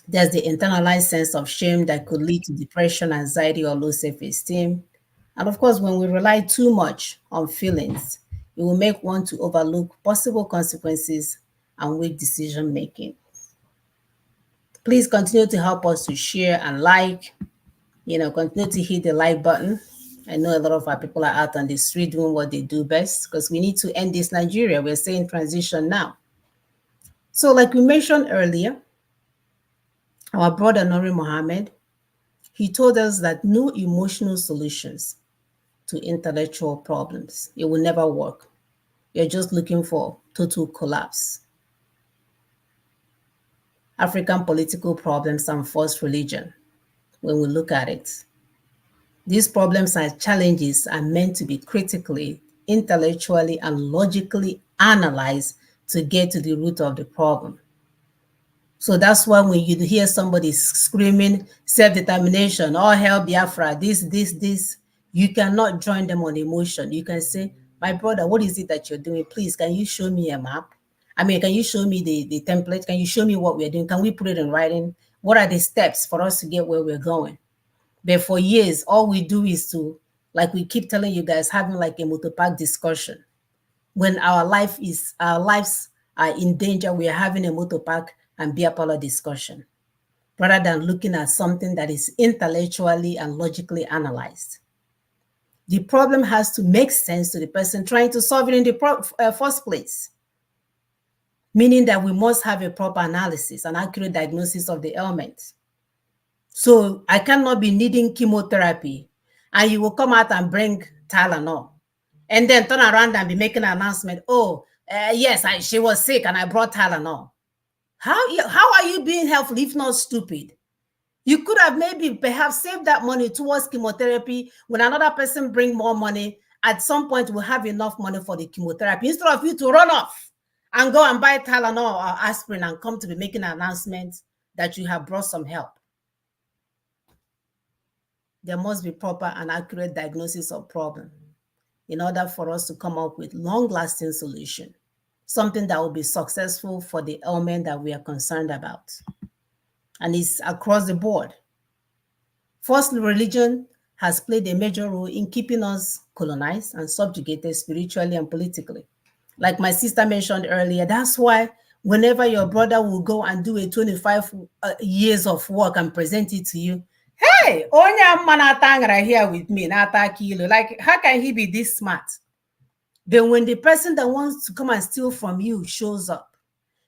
There's the internalized sense of shame that could lead to depression, anxiety, or low self-esteem. And of course, when we rely too much on feelings, it will make one to overlook possible consequences and weak decision making. Please continue to help us to share and like, continue to hit the like button. I know a lot of our people are out on the street doing what they do best because we need to end this Nigeria. We're saying transition now. So like we mentioned earlier, our brother Nuri Mohammed, he told us that no emotional solutions to intellectual problems. It will never work. You're just looking for total collapse. African political problems and forced religion, when we look at it. These problems and challenges are meant to be critically, intellectually, and logically analyzed to get to the root of the problem. So that's why when you hear somebody screaming self-determination, all hell Biafra, this, you cannot join them on emotion. You can say, my brother, what is it that you're doing? Please, can you show me a map? I mean, can you show me the template? Can you show me what we're doing? Can we put it in writing? What are the steps for us to get where we're going? But for years, all we do is to, like we keep telling you guys, having like a motopark discussion. When our lives are in danger, we are having a motopark and beer parlor discussion, rather than looking at something that is intellectually and logically analyzed. The problem has to make sense to the person trying to solve it in the first place, meaning that we must have a proper analysis and accurate diagnosis of the ailment. So I cannot be needing chemotherapy and you will come out and bring Tylenol and then turn around and be making an announcement, yes, she was sick and I brought Tylenol. How are you being helpful if not stupid? You could have maybe perhaps saved that money towards chemotherapy. When another person bring more money, at some point we'll have enough money for the chemotherapy. Instead of you to run off and go and buy Tylenol or aspirin and come to be making an announcement that you have brought some help. There must be proper and accurate diagnosis of problem in order for us to come up with long-lasting solution, something that will be successful for the ailment that we are concerned about. And it's across the board. First, religion has played a major role in keeping us colonized and subjugated spiritually and politically. Like my sister mentioned earlier, that's why whenever your brother will go and do a 25 years of work and present it to you, hey, Onya Manatangara here with me, Nata Kilo. Like, how can he be this smart? Then when the person that wants to come and steal from you shows up,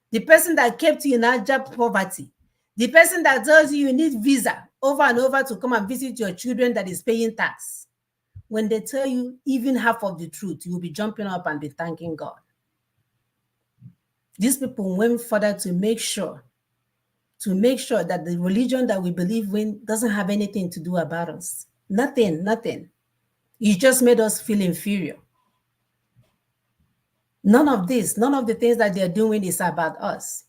the person that kept you in Ajab poverty, the person that tells you need visa over and over to come and visit your children that is paying tax, when they tell you even half of the truth, you will be jumping up and be thanking God. These people went further to make sure that the religion that we believe in doesn't have anything to do about us. Nothing. It just made us feel inferior. None of the things that they're doing is about us.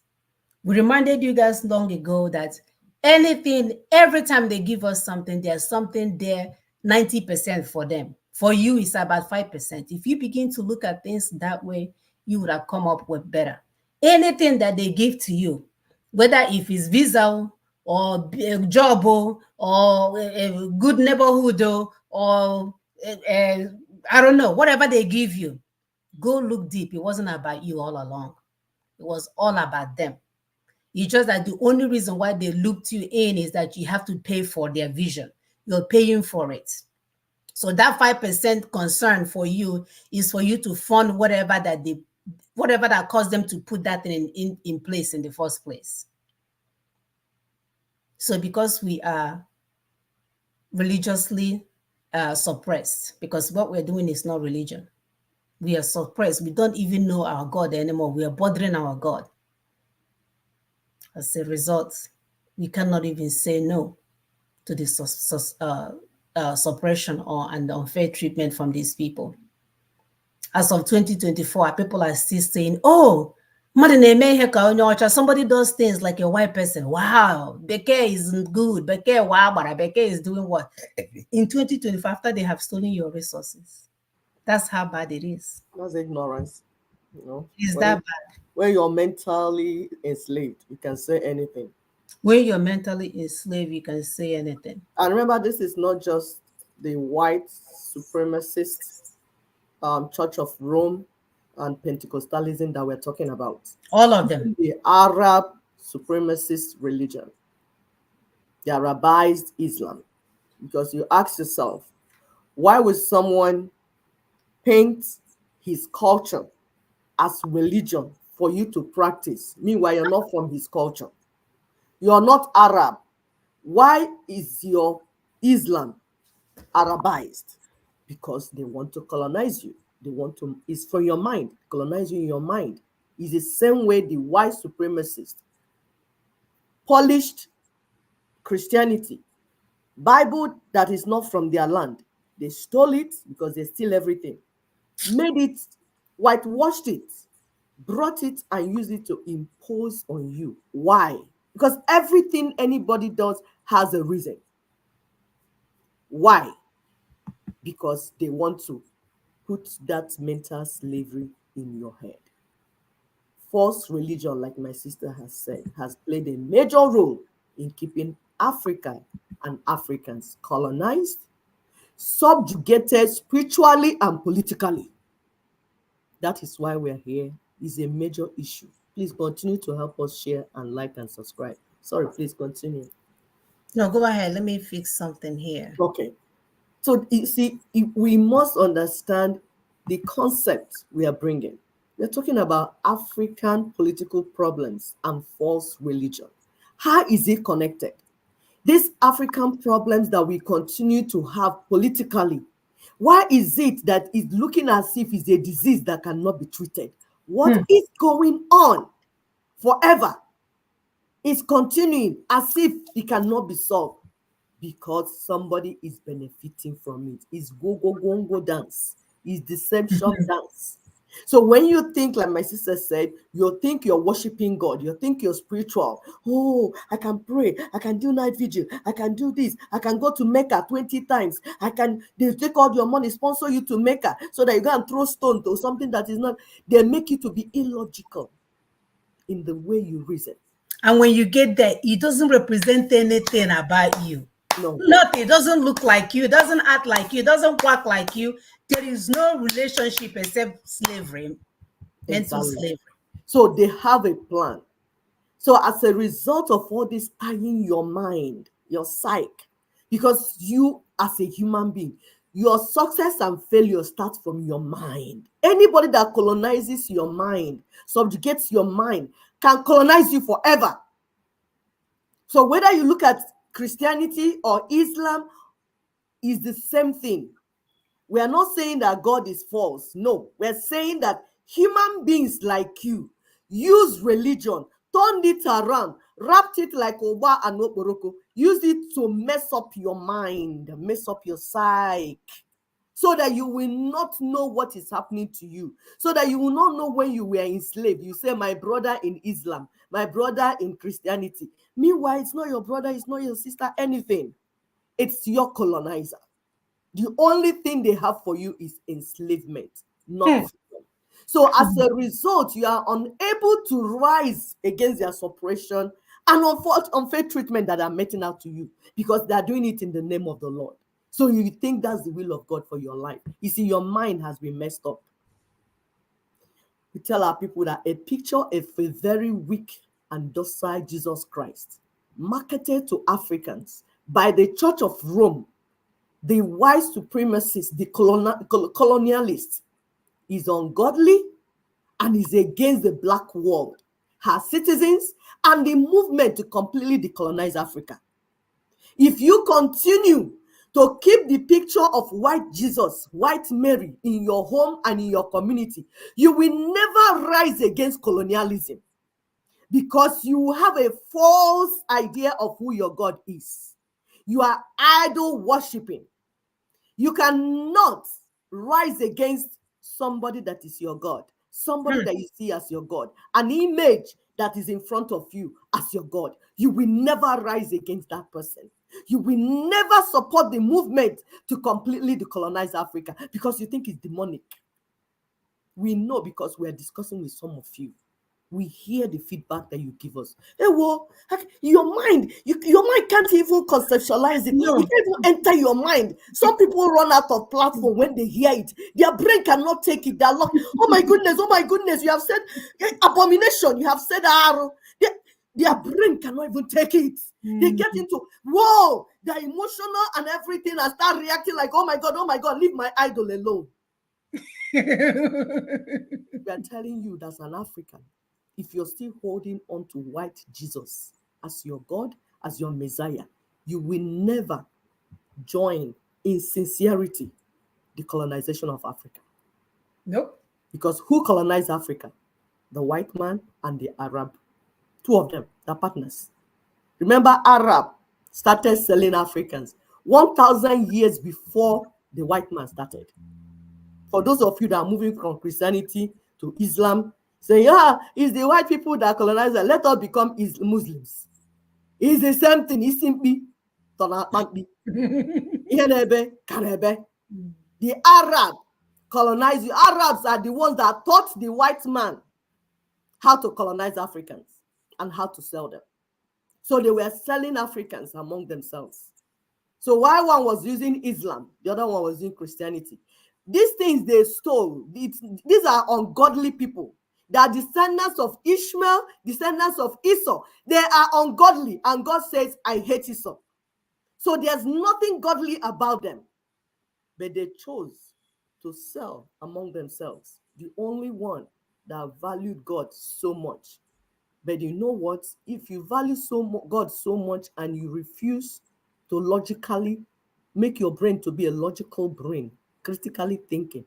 We reminded you guys long ago that Anything, every time they give us something, there's something there, 90% for them. For you, it's about 5%. If you begin to look at things that way, you would have come up with better. Anything that they give to you, whether if it's visa or a job or a good neighborhood or I don't know, whatever they give you, go look deep. It wasn't about you all along. It was all about them. It's just that the only reason why they looped you in is that you have to pay for their vision. You're paying for it. So that 5% concern for you is for you to fund whatever that caused them to put that in place in the first place. So because we are religiously suppressed, because what we're doing is not religion. We are suppressed. We don't even know our God anymore. We are bothering our God. As a result, we cannot even say no to the suppression and unfair treatment from these people. As of 2024, people are still saying, oh, somebody does things like a white person. Wow, Beke is good. Beke, wow, but Beke is doing what? In 2025, after they have stolen your resources. That's how bad it is. That's ignorance. You know, is that bad? When you're mentally enslaved, you can say anything. When you're mentally enslaved, you can say anything. And remember, this is not just the white supremacist Church of Rome and Pentecostalism that we're talking about. All of them. The Arab supremacist religion, the Arabized Islam. Because you ask yourself, why would someone paint his culture as religion for you to practice? Meanwhile, you're not from his culture. You're not Arab. Why is your Islam Arabized? Because they want to colonize you. They want to, it's for your mind, colonize you in your mind. It's the same way the white supremacists polished Christianity. Bible that is not from their land. They stole it because they steal everything. Made it, whitewashed it, brought it and used it to impose on you. Why? Because everything anybody does has a reason. Why? Because they want to put that mental slavery in your head. False religion, like my sister has said, has played a major role in keeping Africa and Africans colonized, subjugated spiritually and politically. That is why we're here. It's a major issue. Please continue to help us share and like and subscribe. Sorry, please continue. No, go ahead. Let me fix something here. Okay. So you see, we must understand the concept we are bringing. We're talking about African political problems and false religion. How is it connected? These African problems that we continue to have politically, why is it that it's looking as if it's a disease that cannot be treated? What is going on forever? It's continuing as if it cannot be solved because somebody is benefiting from it. It's go dance. It's deception dance. So when you think, like my sister said, you think you're worshiping God, you think you're spiritual. Oh, I can pray, I can do night vigil, I can do this, I can go to Mecca 20 times, they take all your money, sponsor you to Mecca, so that you go and throw stone to something that is not, they make you to be illogical in the way you reason. And when you get there, it doesn't represent anything about you. No. Nothing. It doesn't look like you, it doesn't act like you, it doesn't work like you. There is no relationship except slavery, mental slavery. So they have a plan. So as a result of all this tying your mind, your psyche, because you as a human being, your success and failure start from your mind. Anybody that colonizes your mind, subjugates your mind, can colonize you forever. So whether you look at Christianity or Islam, is the same thing. We are not saying that God is false. No, we're saying that human beings like you use religion, turned it around, wrapped it like Oba and Oporoko, use it to mess up your mind, mess up your psyche. so that you will not know what is happening to you, so that you will not know when you were enslaved. You say, my brother in Islam, my brother in Christianity. Meanwhile, it's not your brother, it's not your sister, anything. It's your colonizer. The only thing they have for you is enslavement, not freedom. So as a result, you are unable to rise against their suppression and unfair treatment that are meting out to you, because they are doing it in the name of the Lord. So you think that's the will of God for your life. You see, your mind has been messed up. We tell our people that a picture of a very weak and docile Jesus Christ, marketed to Africans by the Church of Rome, the white supremacist, the colonialist, is ungodly and is against the black world, her citizens, and the movement to completely decolonize Africa. If you continue to keep the picture of white Jesus, white Mary in your home and in your community, you will never rise against colonialism, because you have a false idea of who your God is. You are idol worshiping. You cannot rise against somebody that is your God, somebody that you see as your God, an image that is in front of you as your God. You will never rise against that person. You will never support the movement to completely decolonize Africa because you think it's demonic. We know, because we are discussing with some of you. We hear the feedback that you give us. Hey, well, your mind can't even conceptualize it. No. It can't even enter your mind. Some people run out of platform when they hear it. Their brain cannot take it. They're like, oh my goodness, you have said abomination, you have said arrow. Their brain cannot even take it. They get into, whoa, they're emotional and everything, and start reacting like, oh my God, leave my idol alone. We are telling you, that's an African. If you're still holding on to white Jesus as your God, as your Messiah, you will never join in sincerity the colonization of Africa. Nope. Because who colonized Africa? The white man and the Arab. Two of them, they're partners. Remember, Arab started selling Africans 1,000 years before the white man started. For those of you that are moving from Christianity to Islam, say, yeah, it's the white people that colonize them. Let us become Muslims. It's the same thing. It's simply the Arab colonize you. Arabs are the ones that taught the white man how to colonize Africans and how to sell them. So they were selling Africans among themselves. So while one was using Islam, the other one was using Christianity. These things they stole. These are ungodly people. They are descendants of Ishmael, descendants of Esau. They are ungodly, and God says, I hate Esau. So there's nothing godly about them. But they chose to sell among themselves, the only one that valued God so much. But you know what? If you value God so much and you refuse to logically make your brain to be a logical brain, critically thinking,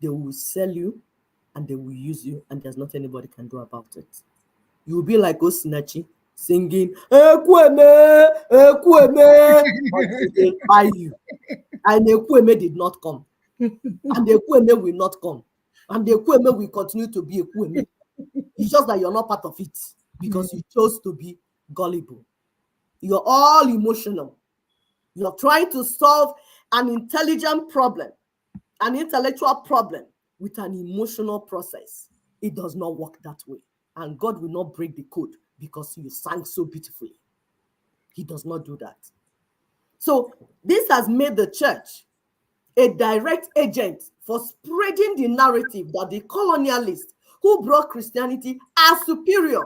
they will sell you and they will use you, and there's nothing anybody can do about it. You will be like Osinachi singing, Ekweme, Ekweme, until they buy you. And Ekweme did not come. And Ekweme will not come. And Ekweme will continue to be Ekweme. It's just that you're not part of it because you chose to be gullible. You're all emotional. You're trying to solve an intelligent problem, an intellectual problem with an emotional process. It does not work that way. And God will not break the code because you sang so beautifully. He does not do that. So this has made the church a direct agent for spreading the narrative that the colonialists who brought Christianity are superior,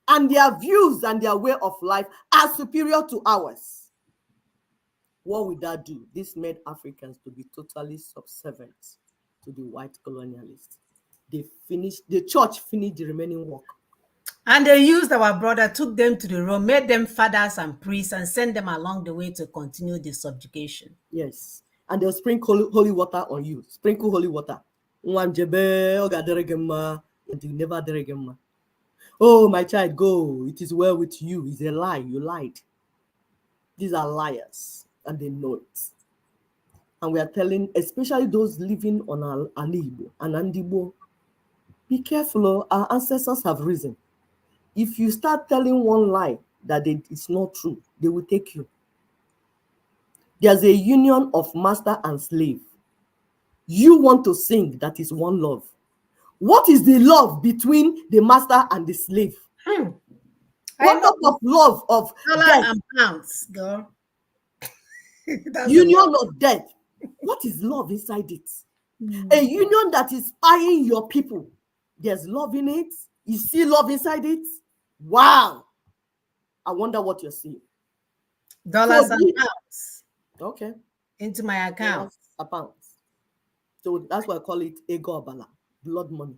and their views and their way of life are superior to ours. What would that do? This made Africans to be totally subservient to the white colonialists. The church finished the remaining work. And they used our brother, took them to the Rome, made them fathers and priests, and sent them along the way to continue the subjugation. Yes. And they'll sprinkle holy water on you. Sprinkle holy water. And you never deregema. Oh, my child, go. It is well with you. It's a lie. You lied. These are liars, and they know it. And we are telling, especially those living on Alibo and Andibo, be careful, our ancestors have risen. If you start telling one lie that it's not true, they will take you. There's a union of master and slave. You want to sing that is one love. What is the love between the master and the slave? What type of love of dollar and pounds, girl? Union of death. What is love inside it? A union that is spying your people. There's love in it. You see love inside it. Wow. I wonder what you're seeing. Dollars and pounds. Okay. Into my account. Pounds. So that's why I call it ego abala, blood money.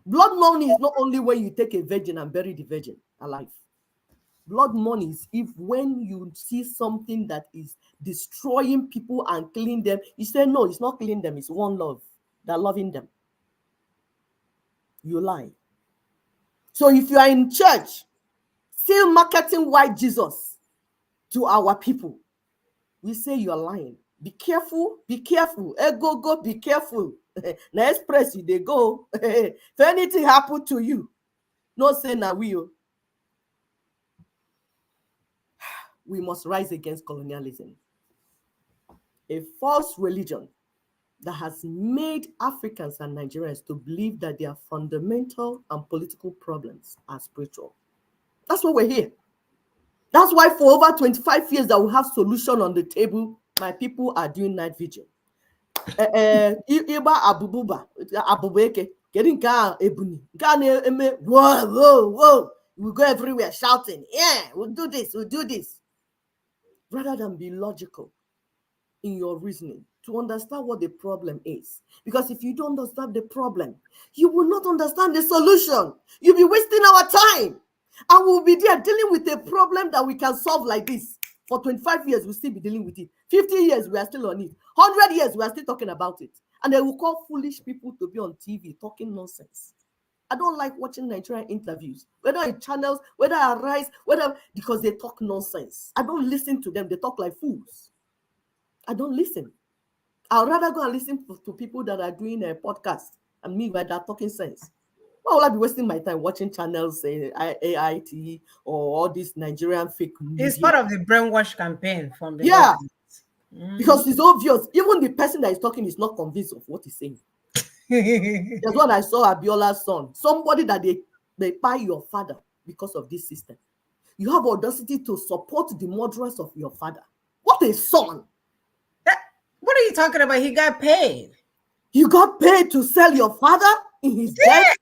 Blood money is not only when you take a virgin and bury the virgin alive. Blood money is if when you see something that is destroying people and killing them, you say, no, it's not killing them, it's one love. They're loving them. You lie. So if you are in church, still marketing white Jesus to our people, we say you are lying. Be careful, be careful. Go, be careful. Now express you, they go. If anything happened to you, no say na we must rise against colonialism. A false religion that has made Africans and Nigerians to believe that their fundamental and political problems are spiritual. That's why we're here. That's why for over 25 years that we have solution on the table, my people are doing night vigil. Iba abububa, abubeke, getting car ebuni, whoa. We go everywhere shouting, yeah, we'll do this. Rather than be logical in your reasoning to understand what the problem is. Because if you don't understand the problem, you will not understand the solution. You'll be wasting our time. And we'll be there dealing with a problem that we can solve like this. For 25 years, we'll still be dealing with it. 50 years, we are still on it. 100 years, we are still talking about it. And they will call foolish people to be on TV talking nonsense. I don't like watching Nigerian interviews, whether in channels, whether I Rise, because they talk nonsense. I don't listen to them. They talk like fools. I don't listen. I'd rather go and listen to people that are doing a podcast and me where they're talking sense. Why would I be wasting my time watching channels, AIT, or all this Nigerian fake media? It's part of the brainwash campaign from the government. Because it's obvious. Even the person that is talking is not convinced of what he's saying. That's what I saw Abiola's son. Somebody that they buy your father because of this system. You have audacity to support the murderers of your father. What a son. What are you talking about? He got paid. You got paid to sell your father in his death?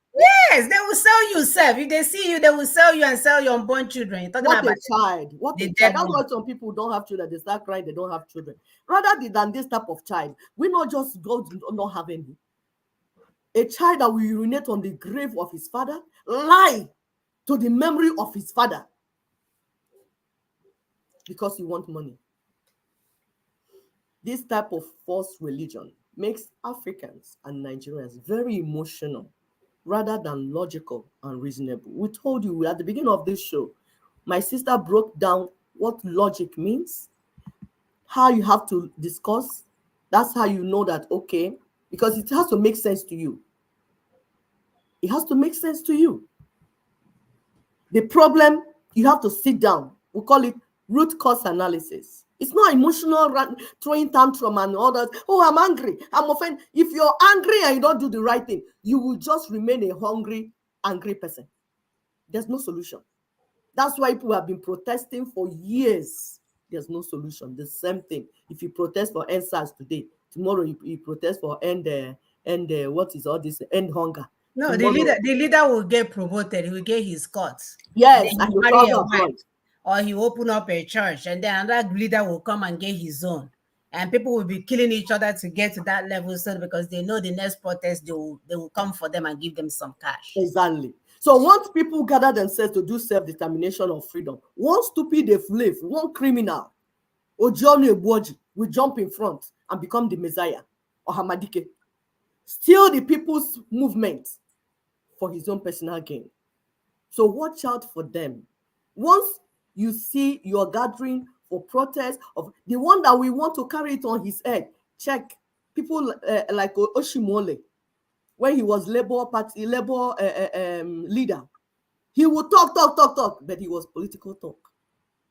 Yes, they will sell you, self. If they see you, they will sell you and sell your unborn children. You're talking what about a child. What a child. That's why some people don't have children. They start crying, they don't have children. Rather than this type of child, we not just go to not have any. A child that will urinate on the grave of his father, lie to the memory of his father because you want money. This type of false religion makes Africans and Nigerians very emotional rather than logical and reasonable. We told you at the beginning of this show, my sister broke down what logic means, how you have to discuss. That's how you know that, okay, because it has to make sense to you. It has to make sense to you. The problem, you have to sit down. We call it root cause analysis. It's not emotional throwing tantrum and all that. Oh, I'm angry. I'm offended. If you're angry and you don't do the right thing, you will just remain a hungry, angry person. There's no solution. That's why people have been protesting for years. There's no solution. The same thing. If you protest for end SARS today, tomorrow you protest for end what is all this? End hunger. No, tomorrow, the leader will get promoted. He will get his cuts. Yes, and you marry a wife. Or he open up a church, and then another leader will come and get his own. And people will be killing each other to get to that level, so because they know the next protest, they will come for them and give them some cash. Exactly. So once people gather themselves to do self-determination of freedom, one stupid slave, one criminal, Ojono Egbuoji will jump in front and become the Messiah or Hamadike. Steal the people's movement for his own personal gain. So watch out for them. Once you see your gathering for protest of the one that we want to carry it on his head, Check people like Oshimole, when he was Labour Party leader. He would talk, but he was political talk.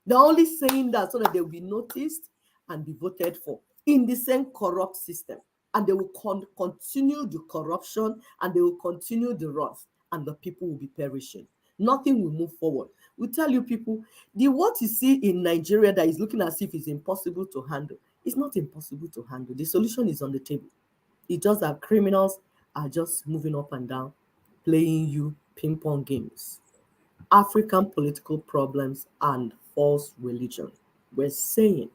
They're only saying that so that they will be noticed and be voted for in the same corrupt system. And they will continue the corruption, and they will continue the wrath, and the people will be perishing. Nothing will move forward. We tell you people, what you see in Nigeria that is looking as if it's impossible to handle, it's not impossible to handle. The solution is on the table. It's just that criminals are just moving up and down, playing you ping-pong games. African political problems and false religion. We're saying,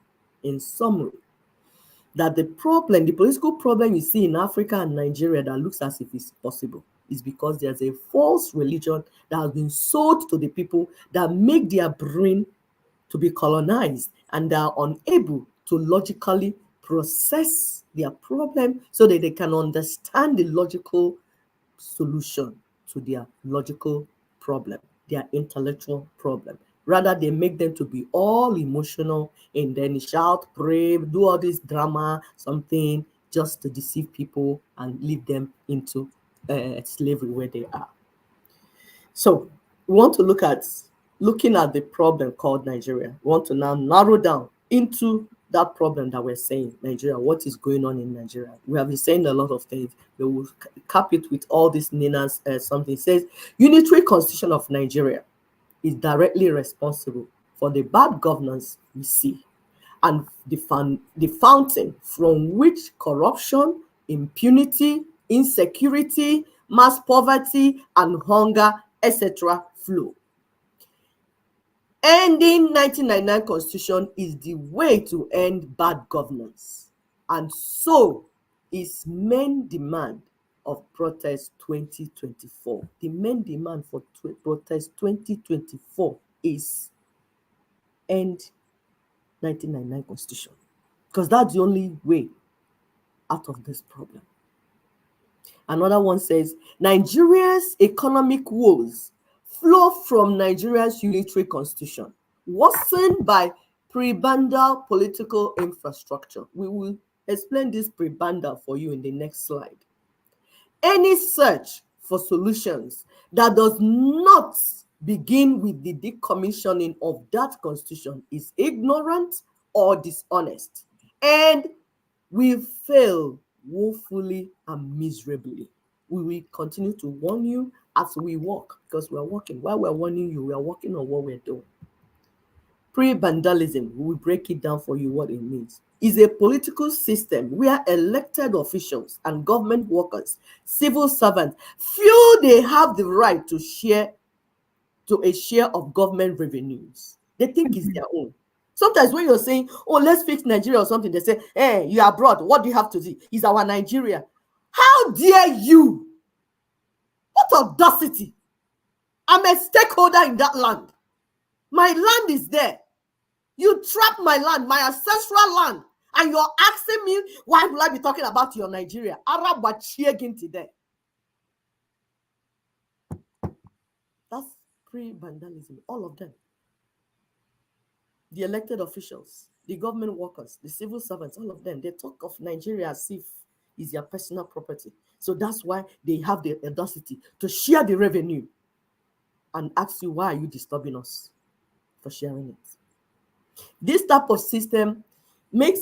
in summary, that the political problem you see in Africa and Nigeria that looks as if it's possible is because there's a false religion that has been sold to the people that make their brain to be colonized, and they are unable to logically process their problem so that they can understand the logical solution to their logical problem, their intellectual problem. Rather, they make them to be all emotional and then shout, pray, do all this drama, something just to deceive people and lead them into slavery where they are. So we want to looking at the problem called Nigeria. We want to now narrow down into that problem that we're saying, Nigeria, what is going on in Nigeria? We have been saying a lot of things. We will cap it with all this Nina's something. It says, Unitary Constitution of Nigeria is directly responsible for the bad governance we see and the fountain from which corruption, impunity, insecurity, mass poverty, and hunger, etc. flow. Ending 1999 Constitution is the way to end bad governance, and so is main demand of Protest 2024. The main demand for Protest 2024 is end 1999 Constitution, because that's the only way out of this problem. Another one says, Nigeria's economic woes flow from Nigeria's unitary constitution, worsened by prebendal political infrastructure. We will explain this prebendal for you in the next slide. Any search for solutions that does not begin with the decommissioning of that constitution is ignorant or dishonest, and we fail woefully and miserably. We will continue to warn you as we walk, because we are walking. While we're warning you, we are working on what we're doing. Pre-vandalism, we will break it down for you what it means. Is a political system where elected officials and government workers, civil servants, feel they have the right to a share of government revenues. They think it's their own. Sometimes when you're saying, oh, let's fix Nigeria or something, they say, hey, you're abroad. What do you have to do? It's our Nigeria. How dare you? What audacity? I'm a stakeholder in that land. My land is there. You trap my land, my ancestral land, and you're asking me, why will I be talking about your Nigeria? Arab today. That's pre-vandalism, all of them. The elected officials, the government workers, the civil servants, all of them, they talk of Nigeria as if it's their personal property. So that's why they have the audacity to share the revenue and ask you, why are you disturbing us for sharing it? This type of system makes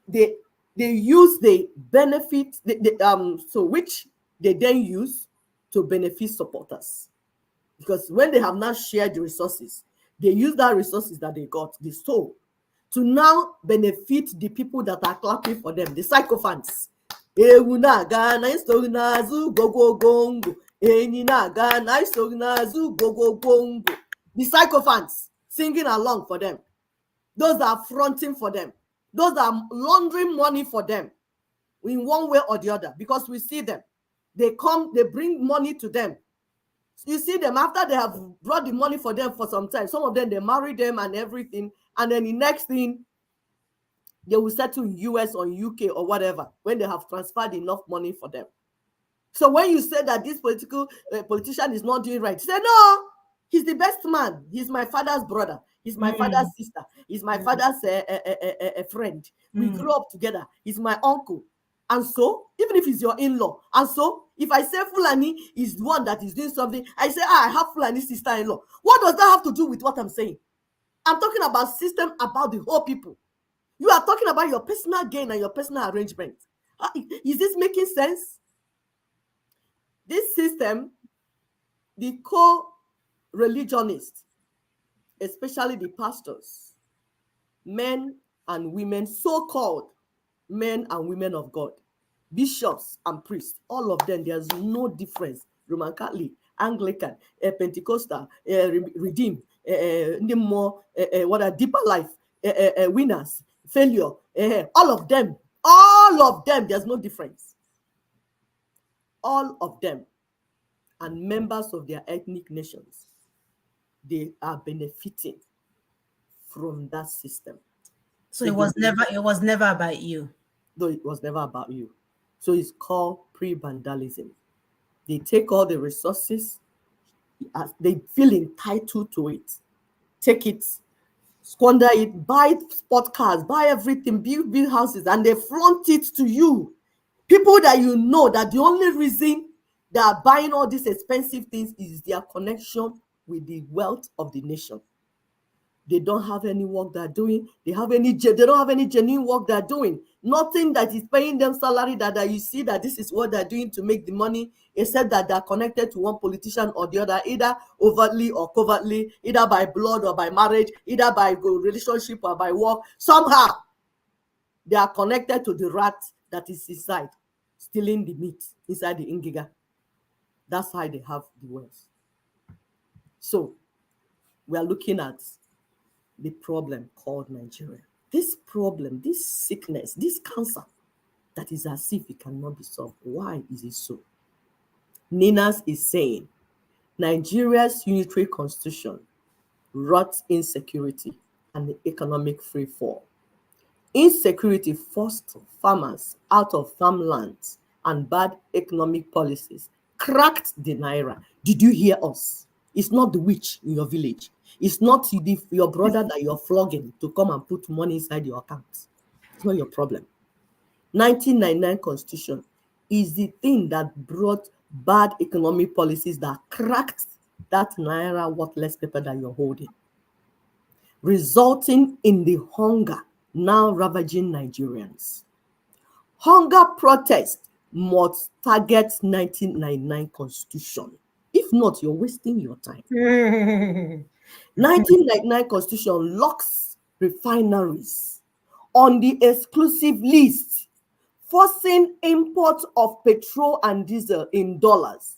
they use the benefit, which they then use to benefit supporters. Because when they have not shared the resources, they use that resources that they got, they stole, to now benefit the people that are clapping for them, the sycophants. The sycophants singing along for them. Those that are fronting for them. Those that are laundering money for them in one way or the other, because we see them. They come, they bring money to them. You see them after they have brought the money for them for some time. Some of them, they marry them and everything. And then the next thing, they will settle in US or UK or whatever when they have transferred enough money for them. So when you say that this politician is not doing right, say, no, he's the best man. He's my father's brother. He's my father's sister. He's my father's friend. We grew up together. He's my uncle. And so, even if it's your in-law, and so, if I say Fulani is the one that is doing something, I say, I have Fulani sister-in-law. What does that have to do with what I'm saying? I'm talking about system, about the whole people. You are talking about your personal gain and your personal arrangement. Is this making sense? This system, the co-religionists, especially the pastors, men and women, so-called men and women of God, bishops and priests, all of them, there's no difference. Roman Catholic, Anglican, Pentecostal, Redeemed, more, what are deeper life, winners, failure, all of them, there's no difference. All of them, and members of their ethnic nations, they are benefiting from that system. So it was never about you. No, it was never about you. So it's called pre-vandalism. They take all the resources, they feel entitled to it, take it, squander it, buy sport cars, buy everything, build houses, and they flaunt it to you. People that you know that the only reason they are buying all these expensive things is their connection with the wealth of the nation. They don't have any work they're doing. They don't have any genuine work they're doing. Nothing that is paying them salary that you see that this is what they're doing to make the money, except that they're connected to one politician or the other, either overtly or covertly, either by blood or by marriage, either by relationship or by work. Somehow, they are connected to the rat that is inside, stealing the meat inside the Ingiga. That's how they have the wealth. So, we are looking at the problem called Nigeria. This problem, this sickness, this cancer that is as if it cannot be solved. Why is it so? Ninas is saying Nigeria's unitary constitution rots insecurity and the economic free fall. Insecurity forced farmers out of farmlands and bad economic policies cracked the naira. Did you hear us? It's not the witch in your village. It's not your brother that you're flogging to come and put money inside your account. It's not your problem. 1999 Constitution is the thing that brought bad economic policies that cracked that naira worthless paper that you're holding, resulting in the hunger now ravaging Nigerians. Hunger protest must target 1999 Constitution. If not, you're wasting your time. 1999 Constitution locks refineries on the exclusive list, forcing import of petrol and diesel in dollars,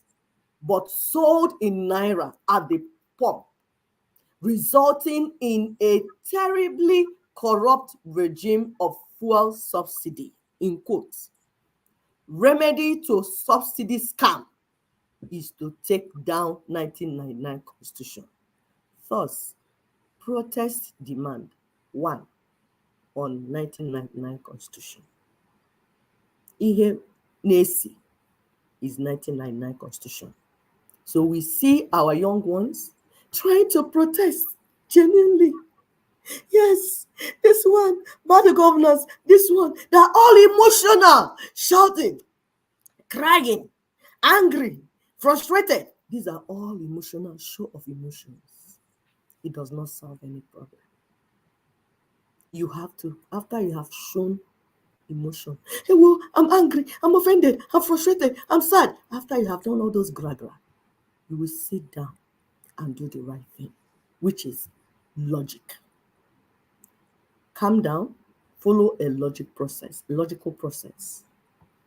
but sold in naira at the pump, resulting in a terribly corrupt regime of fuel subsidy, in quotes. Remedy to subsidy scam is to take down 1999 Constitution. Thus, protest demand 1 on 1999 Constitution. Ihe Nesi is 1999 Constitution. So we see our young ones trying to protest genuinely. Yes, this one, bad governors, this one, they're all emotional, shouting, crying, angry, frustrated. These are all emotional, show of emotions. It does not solve any problem. You have to, after you have shown emotion, hey, well, I'm angry, I'm offended, I'm frustrated, I'm sad. After you have done all those gra-gra, you will sit down and do the right thing, which is logic. Calm down, follow a logical process.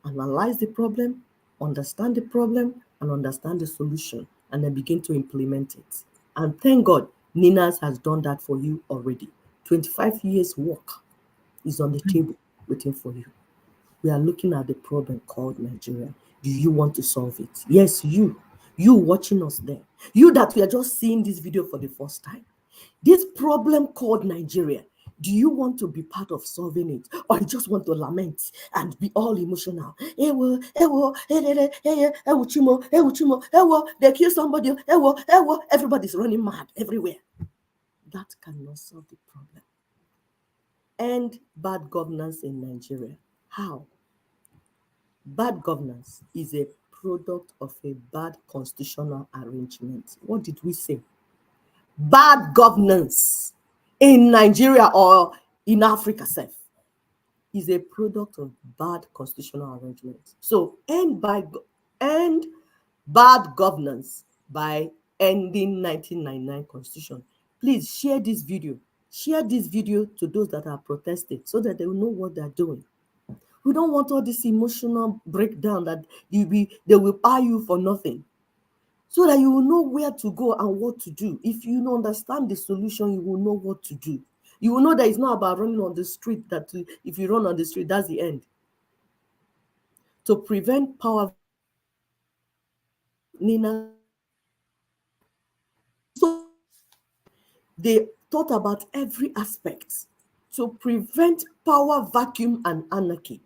Analyze the problem, understand the problem, and understand the solution, and then begin to implement it. And thank God, Ninas has done that for you already. 25 years work is on the table waiting for you. We are looking at the problem called Nigeria. Do you want to solve it? Yes, you watching us there. You that we are just seeing this video for the first time. This problem called Nigeria, do you want to be part of solving it, or you just want to lament and be all emotional? They kill somebody. Everybody's running mad everywhere. That cannot solve the problem. End bad governance in Nigeria. How? Bad governance is a product of a bad constitutional arrangement. What did we say? Bad governance in Nigeria or in Africa self is a product of bad constitutional arrangement. So end bad governance by ending 1999 constitution. Please share this video. Share this video to those that are protesting so that they will know what they're doing. We don't want all this emotional breakdown that they will buy you for nothing. So that you will know where to go and what to do. If you don't understand the solution, you will know what to do. You will know that it's not about running on the street, that if you run on the street, that's the end. To prevent power, Nina, so they thought about every aspect. To prevent power vacuum and anarchy,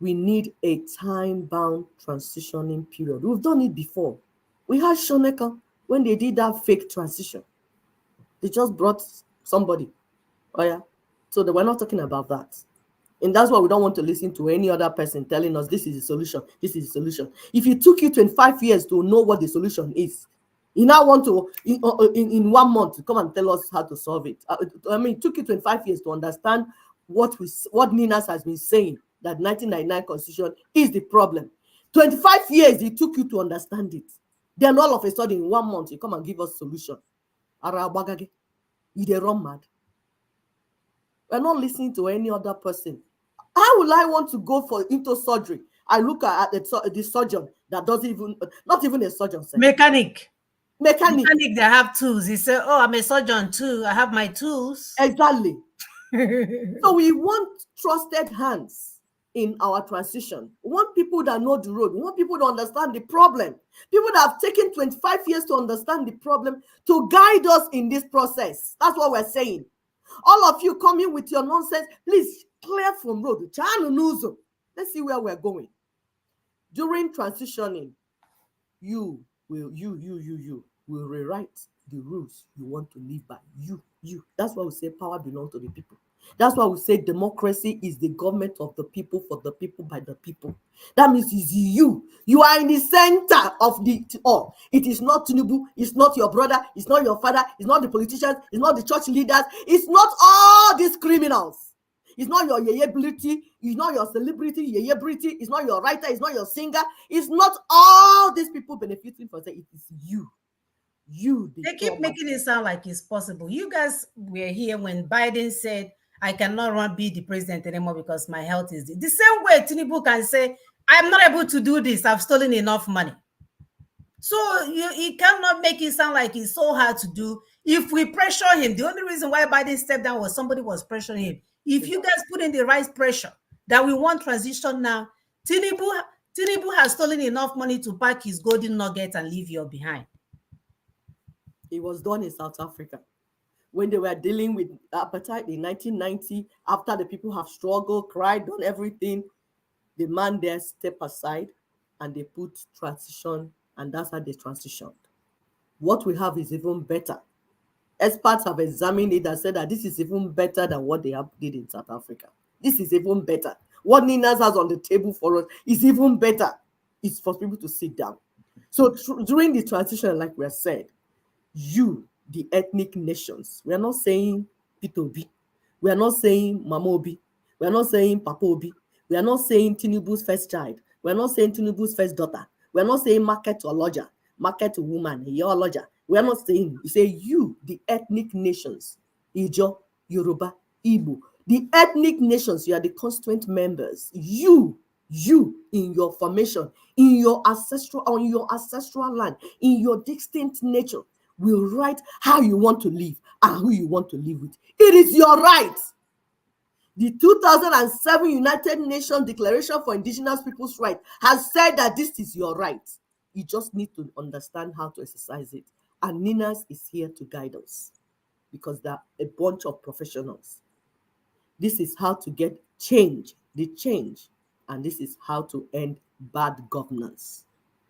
we need a time-bound transitioning period. We've done it before. We had Shoneka when they did that fake transition. They just brought somebody. Oh yeah. So they were not talking about that. And that's why we don't want to listen to any other person telling us this is the solution. This is the solution. If it took you 25 years to know what the solution is, you now want to, in 1 month, to come and tell us how to solve it. I mean, it took you 25 years to understand what Ninas has been saying, that 1999 constitution is the problem. 25 years it took you to understand it. Then all of a sudden, in 1 month, you come and give us solution. Arabagage, you run mad. We're not listening to any other person. How will I want to go into surgery? I look at the surgeon that doesn't even, not even a surgeon. Mechanic, they have tools. He said, oh, I'm a surgeon too. I have my tools. Exactly. So we want trusted hands in our transition. We want people that know the road. We want people to understand the problem. People that have taken 25 years to understand the problem to guide us in this process. That's what we're saying. All of you coming with your nonsense, please clear from road. Let's see where we're going. During transitioning, you will rewrite the rules you want to live by. You. That's why we say power belongs to the people. That's why we say democracy is the government of the people, for the people, by the people. That means it's you. You are in the center of the all. It is not Tinubu, it's not your brother, it's not your father, it's not the politicians, it's not the church leaders, it's not all these criminals. It's not your yeyability, it's not your celebrity, yeyebrity, it's not your writer, it's not your singer, it's not all these people benefiting from it. It is you. They keep making it sound like it's possible. You guys were here when Biden said, I cannot be the president anymore because my health is the same way Tinubu can say, I'm not able to do this. I've stolen enough money. So you cannot make it sound like it's so hard to do. If we pressure him, the only reason why Biden stepped down was somebody was pressuring him. If you guys put in the right pressure that we want transition now, Tinubu has stolen enough money to pack his golden nugget and leave you behind. It was done in South Africa when they were dealing with apartheid in 1990. After the people have struggled, cried, done everything, the man there stepped aside and they put transition, and that's how they transitioned. What we have is even better. Experts have examined it and said that this is even better than what they did in South Africa. This is even better. What Ninas has on the table for us is even better. It's for people to sit down. So during the transition, like we have said, you, the ethnic nations, we are not saying P2B, we are not saying Mama Obi, we are not saying Papa Obi, we are not saying Tinubu's first child, we are not saying Tinubu's first daughter, we are not saying market or lodger, market to woman, your lodger. We are not saying, we say you, the ethnic nations, Ijo, Yoruba, Igbo, the ethnic nations, you are the constituent members. You in your formation, in your ancestral, on your ancestral land, in your distinct nature, will write how you want to live and who you want to live with. It is your right. The 2007 United Nations Declaration for Indigenous Peoples' Rights has said that this is your right. You just need to understand how to exercise it. And Ninas is here to guide us because they're a bunch of professionals. This is how to get change, the change, and this is how to end bad governance.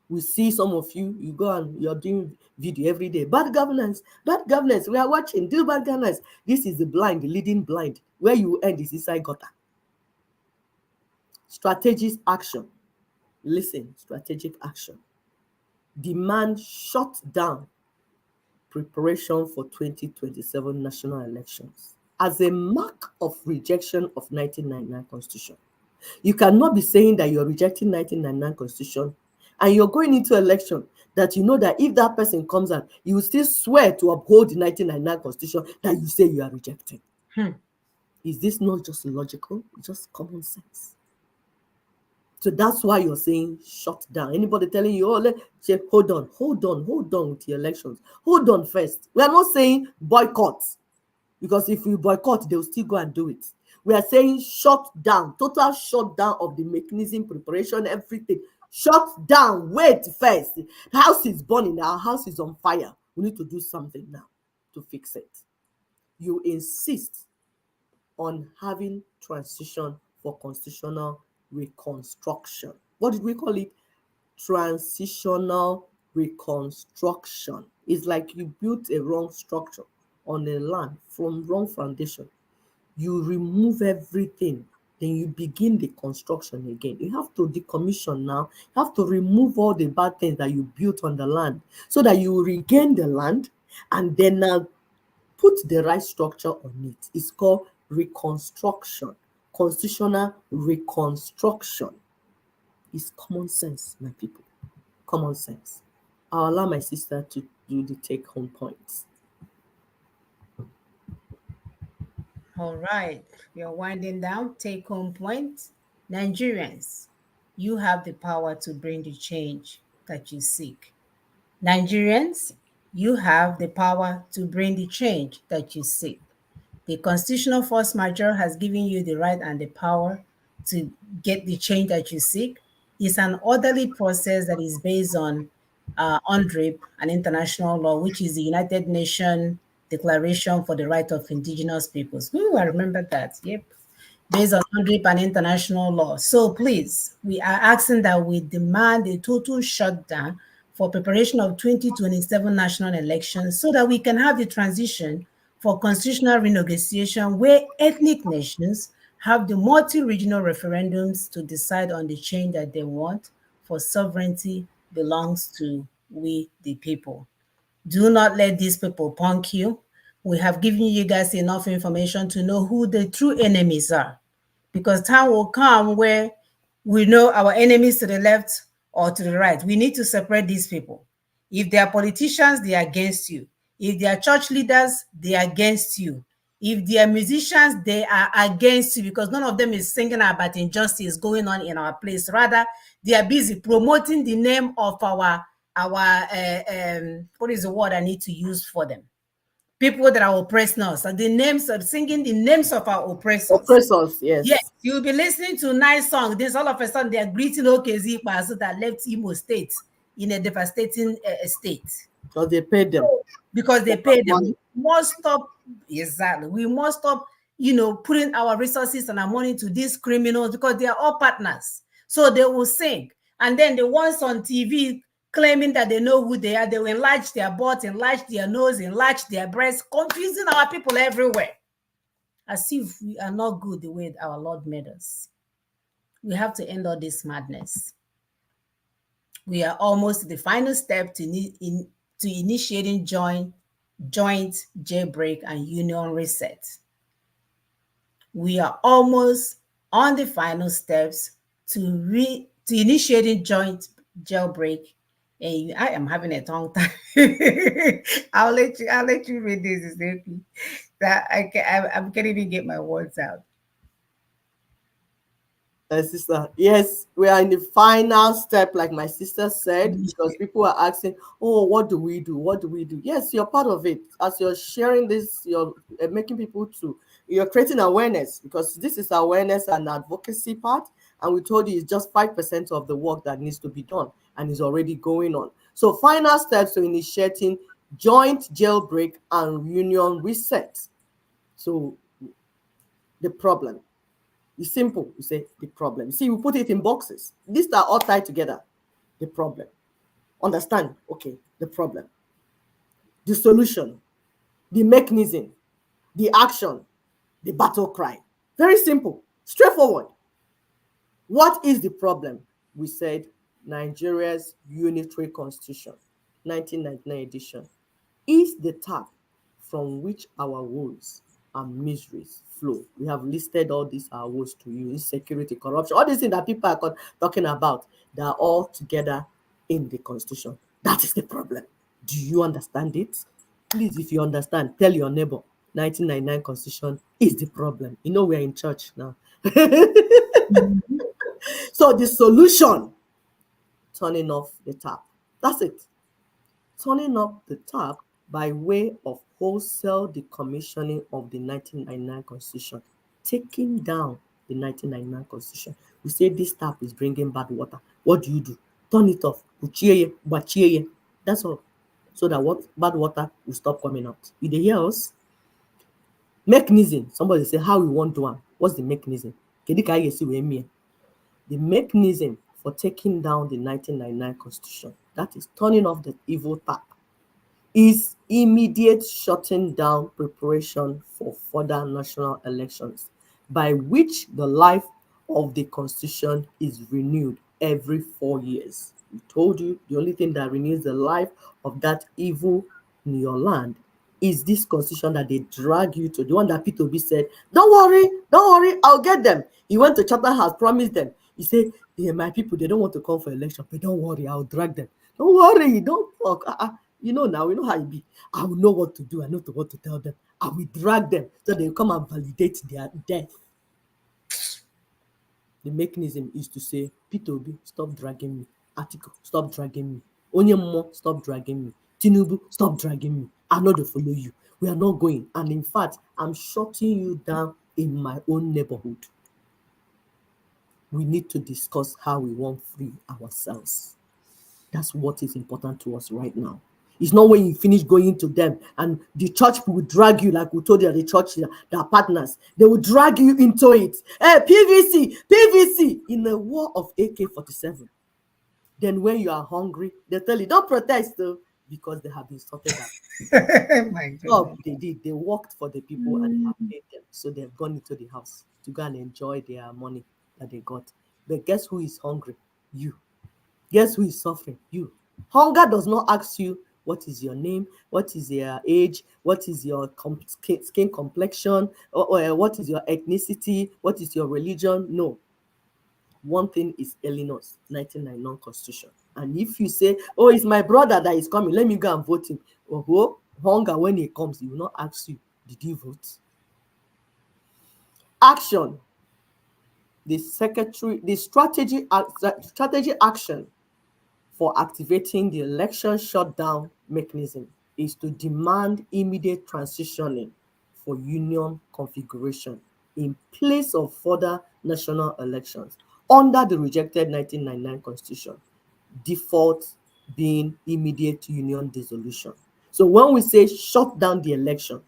We see some of you go and you're doing video every day. Bad governance, we are watching, do bad governance. This is the blind, the leading blind. Where you end is inside gutter. Strategic action. Listen, strategic action. Demand shut down preparation for 2027 national elections as a mark of rejection of 1999 Constitution. You cannot be saying that you're rejecting 1999 Constitution and you're going into election that you know that if that person comes out, you will still swear to uphold the 1999 Constitution that you say you are rejecting. Is this not just logical? It's just common sense. So that's why you're saying shut down. Anybody telling you, oh, let's say, hold on with the elections. Hold on first. We are not saying boycott, because if you boycott, they'll still go and do it. We are saying shut down, total shutdown of the mechanism, preparation, everything. Shut down, wait first. The house is burning, our house is on fire. We need to do something now to fix it. You insist on having transition for constitutional reconstruction. What did we call it? Transitional reconstruction. It's like you built a wrong structure on a land from wrong foundation. You remove everything, then you begin the construction again. You have to decommission now. You have to remove all the bad things that you built on the land so that you regain the land and then now put the right structure on it. It's called reconstruction. Constitutional reconstruction is common sense, my people. Common sense. I'll allow my sister to do the take-home points. All right, we are winding down. Take-home point. Nigerians, you have the power to bring the change that you seek. Nigerians, you have the power to bring the change that you seek. The constitutional force majeure has given you the right and the power to get the change that you seek. It's an orderly process that is based on UNDRIP, an international law, which is the United Nations Declaration for the Right of Indigenous Peoples. Ooh, I remember that. Yep. Based on UNDRIP and international law. So please, we are asking that we demand a total shutdown for preparation of 2027 national elections so that we can have the transition for constitutional renegotiation where ethnic nations have the multi-regional referendums to decide on the change that they want, for sovereignty belongs to we the people. Do not let these people punk you. We have given you guys enough information to know who the true enemies are, because time will come where we know our enemies to the left or to the right. We need to separate these people. If they are politicians, they are against you. If they are church leaders, they are against you. If they are musicians, they are against you, because none of them is singing about injustice going on in our place. Rather, they are busy promoting the name of our what is the word I need to use for them? People that are oppressing us, and the names of singing the names of our oppressors. Oppressors, yes. Yes, you'll be listening to nice song. This all of a sudden they are greeting OKZ Paso that left Imo State in a devastating state. Because they paid them. Because they paid them. We must stop. Exactly. We must stop, putting our resources and our money to these criminals, because they are all partners. So they will sing. And then the ones on TV claiming that they know who they are, they will enlarge their butt, enlarge their nose, enlarge their breasts, confusing our people everywhere. As if we are not good the way our Lord made us. We have to end all this madness. We are almost the final step to initiating joint jailbreak and union reset. We are almost on the final steps to initiating joint jailbreak. And I am having a tongue tie. I'll let you read this, Zeki. That I can't even get my words out. Sister, yes, we are in the final step, like my sister said, because people are asking, oh, what do we do? What do we do? Yes, you're part of it. As you're sharing this, you're making people you're creating awareness, because this is awareness and advocacy part. And we told you it's just 5% of the work that needs to be done and is already going on. So final steps to initiating joint jailbreak and union reset. So the problem. It's simple. You say the problem. You see, we put it in boxes. These are all tied together. The problem. Understand? Okay, the problem. The solution. The mechanism. The action. The battle cry. Very simple. Straightforward. What is the problem? We said Nigeria's unitary constitution, 1999 edition, is the tap from which our woes and miseries flow. We have listed all these our woes to you: insecurity, corruption, all these things that people are talking about. They are all together in the constitution. That is the problem. Do you understand it? Please, if you understand, tell your neighbor 1999 constitution is the problem. You know, we're in church now. So the solution, turning off the tap. That's it. Turning off the tap by way of wholesale decommissioning of the 1999 constitution, taking down the 1999 constitution. We say this tap is bringing bad water. What do? Turn it off. That's all. So that what bad water will stop coming out. You dey hear us? Mechanism. Somebody say, how we want to one. What's the mechanism? The mechanism for taking down the 1999 constitution, that is turning off the evil tap, is immediate shutting down preparation for further national elections, by which the life of the constitution is renewed every 4 years. We told you the only thing that renews the life of that evil in your land is this constitution that they drag you to. The one that Peter Obi said, don't worry, I'll get them. He went to Chatham House, promised them. He said, yeah, my people, they don't want to come for election, but don't worry, I'll drag them. Don't worry, don't talk. You know now, you know how it be. I will know what to do. I know what to tell them. I will drag them so they will come and validate their death. The mechanism is to say, Peter Obi, stop dragging me. Atiku, stop dragging me. Onyemo, stop dragging me. Tinubu, stop dragging me. I know they follow you. We are not going. And in fact, I'm shutting you down in my own neighborhood. We need to discuss how we want free ourselves. That's what is important to us right now. It's not when you finish going to them and the church will drag you, like we told you, the church, their partners, they will drag you into it. Hey, PVC, in a war of AK-47. Then when you are hungry, they tell you, don't protest though, because they have been sorted out. My God, they did. They worked for the people and they have paid them. So they've gone into the house to go and enjoy their money that they got. But guess who is hungry? You. Guess who is suffering? You. Hunger does not ask you what is your name, what is your age, what is your skin complexion, or what is your ethnicity, what is your religion. No. One thing is Illinois 1999 constitution. And if you say, oh, it's my brother that is coming, let me go and vote him. Oh, hunger, when he comes, he will not ask you, did you vote? Action. The strategy action for activating the election shutdown mechanism is to demand immediate transitioning for union configuration in place of further national elections under the rejected 1999 constitution, default being immediate union dissolution. So when we say shut down the election,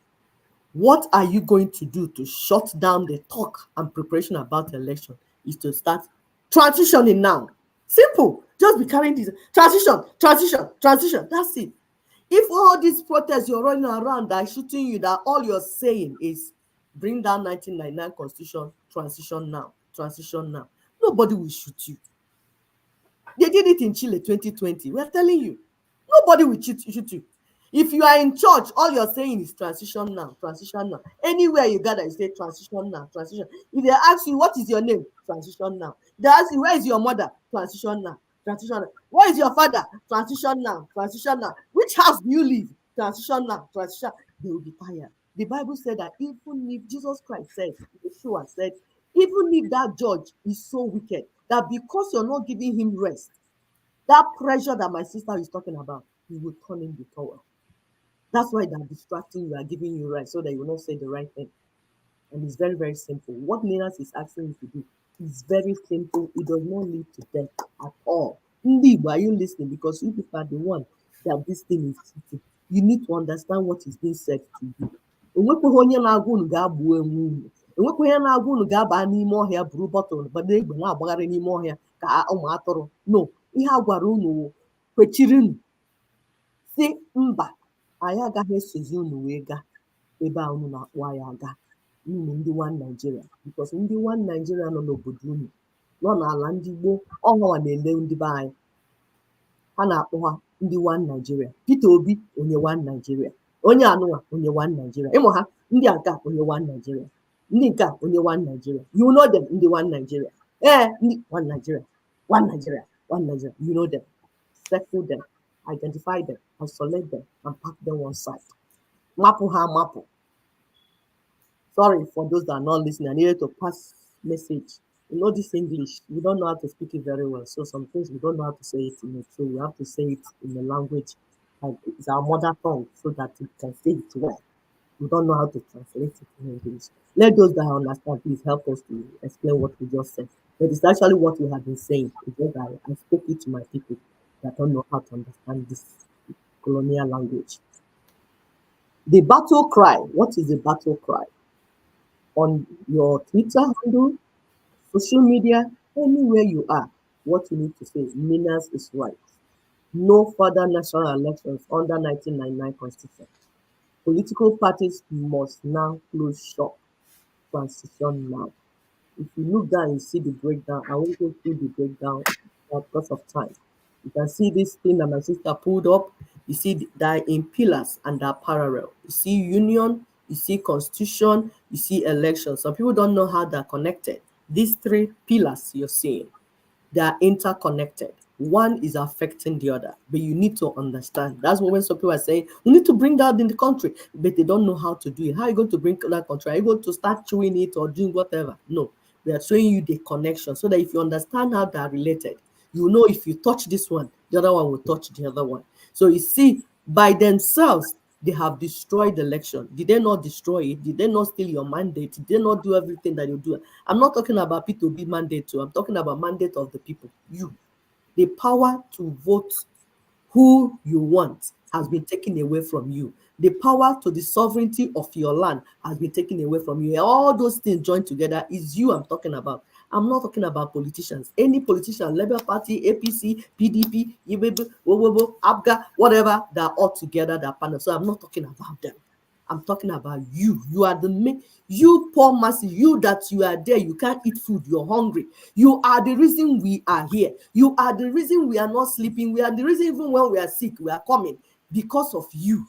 what are you going to do to shut down the talk and preparation about the election? Is to start transitioning now. Simple. Just be carrying this transition. That's it. If all these protests you're running around that are shooting you, that all you're saying is bring down 1999 constitution, transition now. Nobody will shoot you. They did it in Chile 2020. We're telling you, nobody will shoot you. If you are in church, all you're saying is transition now. Anywhere you gather, you say transition now. If they ask you, what is your name? Transition now. They ask you, where is your mother? Transition now. Where is your father? Transition now. Which house do you live? Transition now. They will be tired. The Bible said that even if Jesus Christ said, Yeshua said, even if that judge is so wicked, that because you're not giving him rest, that pressure that my sister is talking about, he will turn in the towel. That's why they're distracting you, are giving you rest so that you will not say the right thing. And it's very, very simple. What Minas is asking you to do is very simple. It does not lead to death at all. Indeed, are you listening? Because you people are the one that this thing is hitting. You need to understand what is being said to you. Enwekweghị onye na-agwa unu ga-agbuo enwe unu. Enwekweghị onye na-agwa unu ga-aba n'ime ọhịa buru bọtụlụ gbado egbe na-agbagharị n'ime ọhịa ka ụmụ atụrụ. No, ihe a gwara unu kwechiri unu si mba, anyị agaghị esozi unu wee gaa ebe a unu na-akpọ anyị aga. Unu ndị One Nigeria, because ndị One Nigeria nọ n'obodo unu nọ n'ala ndị Igbo ọnwa na-ele ndị be anyị ha na-akpọ ha ndị one Nigeria. Peter Obi onye one Nigeria, onye anụnwa onye one Nigeria, ịmụ ha ndị a nke a onye one Nigeria, ndị nke a onye one Nigeria, you know them, ndị one Nigeria, ndị one Nigeria, one Nigeria, one Nigeria, you know them. Settle them, identify them, isolate them, and pack them one side. Mapu ha mapu. Sorry for those that are not listening. I needed to pass message. You know this English, we don't know how to speak it very well. So some things we don't know how to say it in it. So we have to say it in a language like it's our mother tongue so that we can say it well. We don't know how to translate it in English. Let those that understand please help us to explain what we just said. But it's actually what we have been saying. It's just that I spoke it to my people that don't know how to understand this colonial language. The battle cry. What is the battle cry? On your Twitter handle, social media, anywhere you are, what you need to say, Minas is right. No further national elections under 1999 Constitution. Political parties must now close shop. Transition now. If you look down and see the breakdown, I won't go through the breakdown because of time. You can see this thing that my sister pulled up. You see that in pillars and they're parallel. You see union, you see constitution, you see election. Some people don't know how they're connected. These three pillars you're seeing, they are interconnected. One is affecting the other, but you need to understand. That's what when some people are saying, we need to bring that in the country, but they don't know how to do it. How are you going to bring that country? Are you going to start chewing it or doing whatever? No, we are showing you the connection so that if you understand how they are related, you know if you touch this one, the other one will touch the other one. So you see, by themselves, they have destroyed the election. Did they not destroy it? Did they not steal your mandate? Did they not do everything that you do? I'm not talking about P2B mandate too. I'm talking about mandate of the people. You. The power to vote who you want has been taken away from you. The power to the sovereignty of your land has been taken away from you. All those things joined together is you I'm talking about. I'm not talking about politicians. Any politician, Labour Party, APC, PDP, IBB, ABGA, whatever, they're all together, they're panel. So I'm not talking about them. I'm talking about you. You are the main, you poor masses, you that you are there, you can't eat food, you're hungry. You are the reason we are here. You are the reason we are not sleeping. We are the reason even when we are sick, we are coming because of you.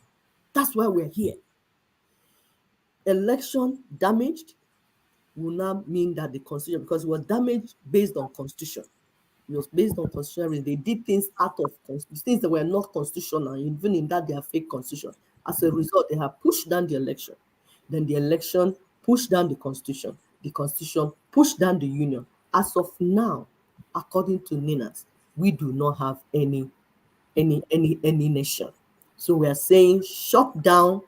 That's why we're here. Election damaged will now mean that the constitution, because it was damaged based on constitution. It was based on constitution. They did things out of constitution, things that were not constitutional. Even in that, they are fake constitution. As a result, they have pushed down the election. Then the election pushed down the constitution. The constitution pushed down the union. As of now, according to NINAS, we do not have any nation. So we are saying shut down.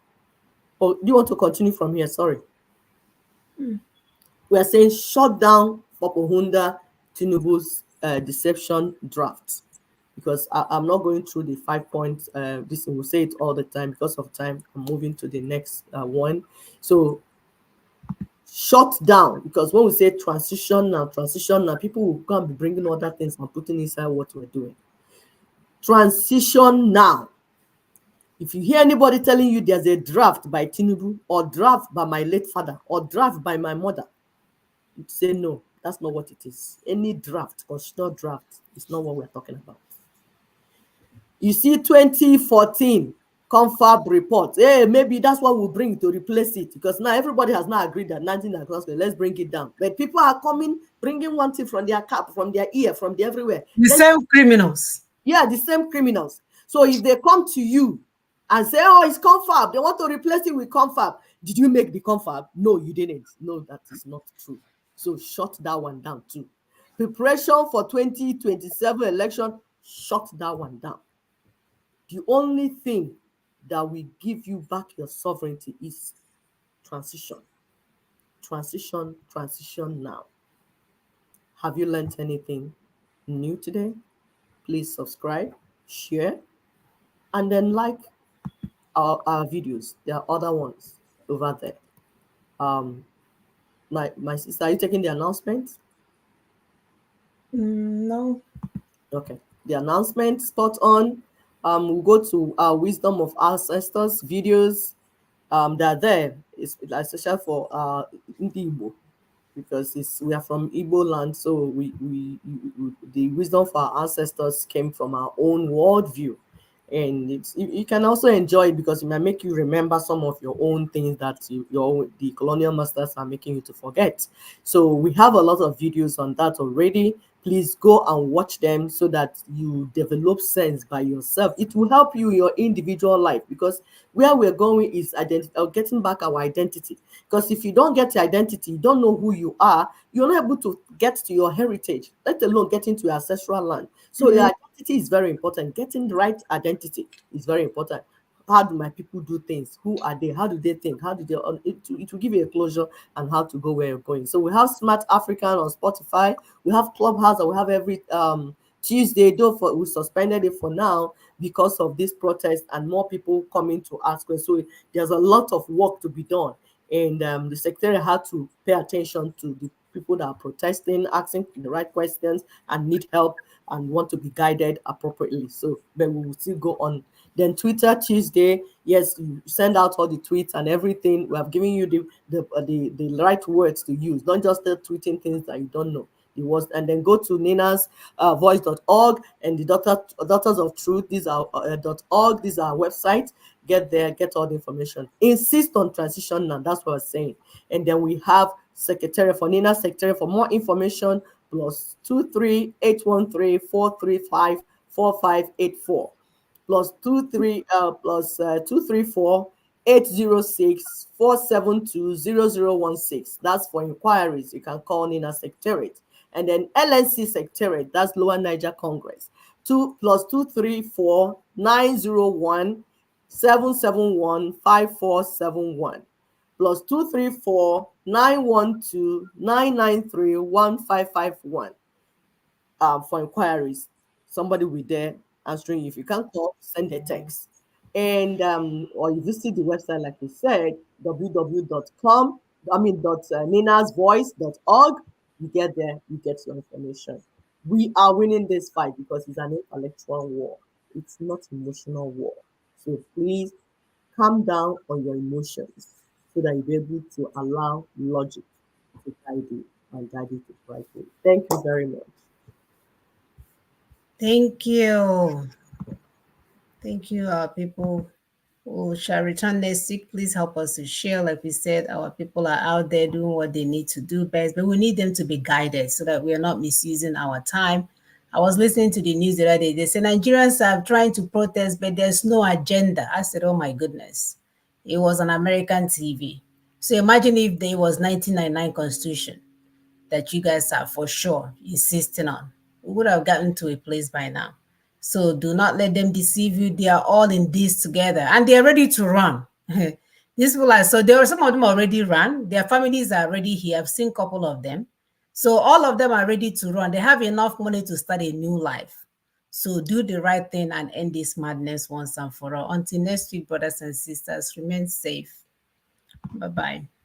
Oh, do you want to continue from here? Sorry. We are saying shut down Fopohunda Tinubu's deception draft, because I'm not going through the 5 points. This will say it all the time. Because of time, I'm moving to the next one. So shut down, because when we say transition now, people will come be bringing other things and putting inside what we're doing. Transition now. If you hear anybody telling you there's a draft by Tinubu or draft by my late father or draft by my mother, say no, that's not what it is. Any draft, constitutional draft, is not what we're talking about. You see 2014 Confab report. Hey, maybe that's what we'll bring to replace it, because now everybody has now agreed that 1990, let's bring it down. But people are coming, bringing one thing from their cap, from their ear, from everywhere. The same criminals. Yeah, the same criminals. So if they come to you and say, oh, it's Confab, they want to replace it with Confab. Did you make the Confab? No, you didn't. No, that is not true. So shut that one down too. Preparation for 2027 election, shut that one down. The only thing that will give you back your sovereignty is transition. Transition now. Have you learned anything new today? Please subscribe, share, and then like our videos. There are other ones over there. My sister, are you taking the announcement? No. Okay. The announcement, spot on. We'll go to our Wisdom of Ancestors videos. They're there. It's especially for Igbo. because we are from Igbo land, so the wisdom for our ancestors came from our own worldview, and you can also enjoy it because it might make you remember some of your own things that the colonial masters are making you to forget. So we have a lot of videos on that already. Please go and watch them so that you develop sense by yourself. It will help you in your individual life, because where we're going is getting back our identity. Because if you don't get your identity, you don't know who you are, you're not able to get to your heritage, let alone get into your ancestral land. So your identity is very important. Getting the right identity is very important. How do my people do things? Who are they? How do they think? How do they? It will give you a closure on how to go where you're going. So we have Smart African on Spotify. We have Clubhouse, and we have every Tuesday. Though we suspended it for now because of this protest and more people coming to ask questions. So there's a lot of work to be done, and the secretary had to pay attention to the people that are protesting, asking the right questions, and need help and want to be guided appropriately. So, but we will still go on. Then Twitter Tuesday, yes, you send out all the tweets and everything. We have given you the right words to use, not just the tweeting things that you don't know. It was, and then go to Nina's voice.org and the Daughters of Truth. These are .org. These are our website. Get there, get all the information. Insist on transition now. That's what I'm saying. And then we have Secretary for Nina's Secretary for more information. +23 813 435 4584 +234 806 472 0016. That's for inquiries. You can call Nina Secretariat. And then LNC Secretariat, that's Lower Niger Congress, +234 901 771 5471 +234 912 993 1551 for inquiries. Somebody will be there answering you. If you can't call, send a text. And or you visit the website, like we said, ninasvoice.org. You get there, you get your information. We are winning this fight because it's an intellectual war. It's not emotional war. So please calm down on your emotions so that you'll be able to allow logic to guide you and guide you to the right way. Thank you very much. Thank you. Thank you, people who shall return next week. Please help us to share. Like we said, our people are out there doing what they need to do best, but we need them to be guided so that we are not misusing our time. I was listening to the news the other day. They said Nigerians are trying to protest, but there's no agenda. I said, oh my goodness. It was on American TV. So imagine if there was 1999 Constitution that you guys are for sure insisting on. We would have gotten to a place by now. So do not let them deceive you. They are all in this together and they're ready to run. These people are, so there are some of them already ran. Their families are already here. I've seen a couple of them. So all of them are ready to run. They have enough money to start a new life. So do the right thing and end this madness once and for all. Until next week, brothers and sisters, remain safe. Bye-bye.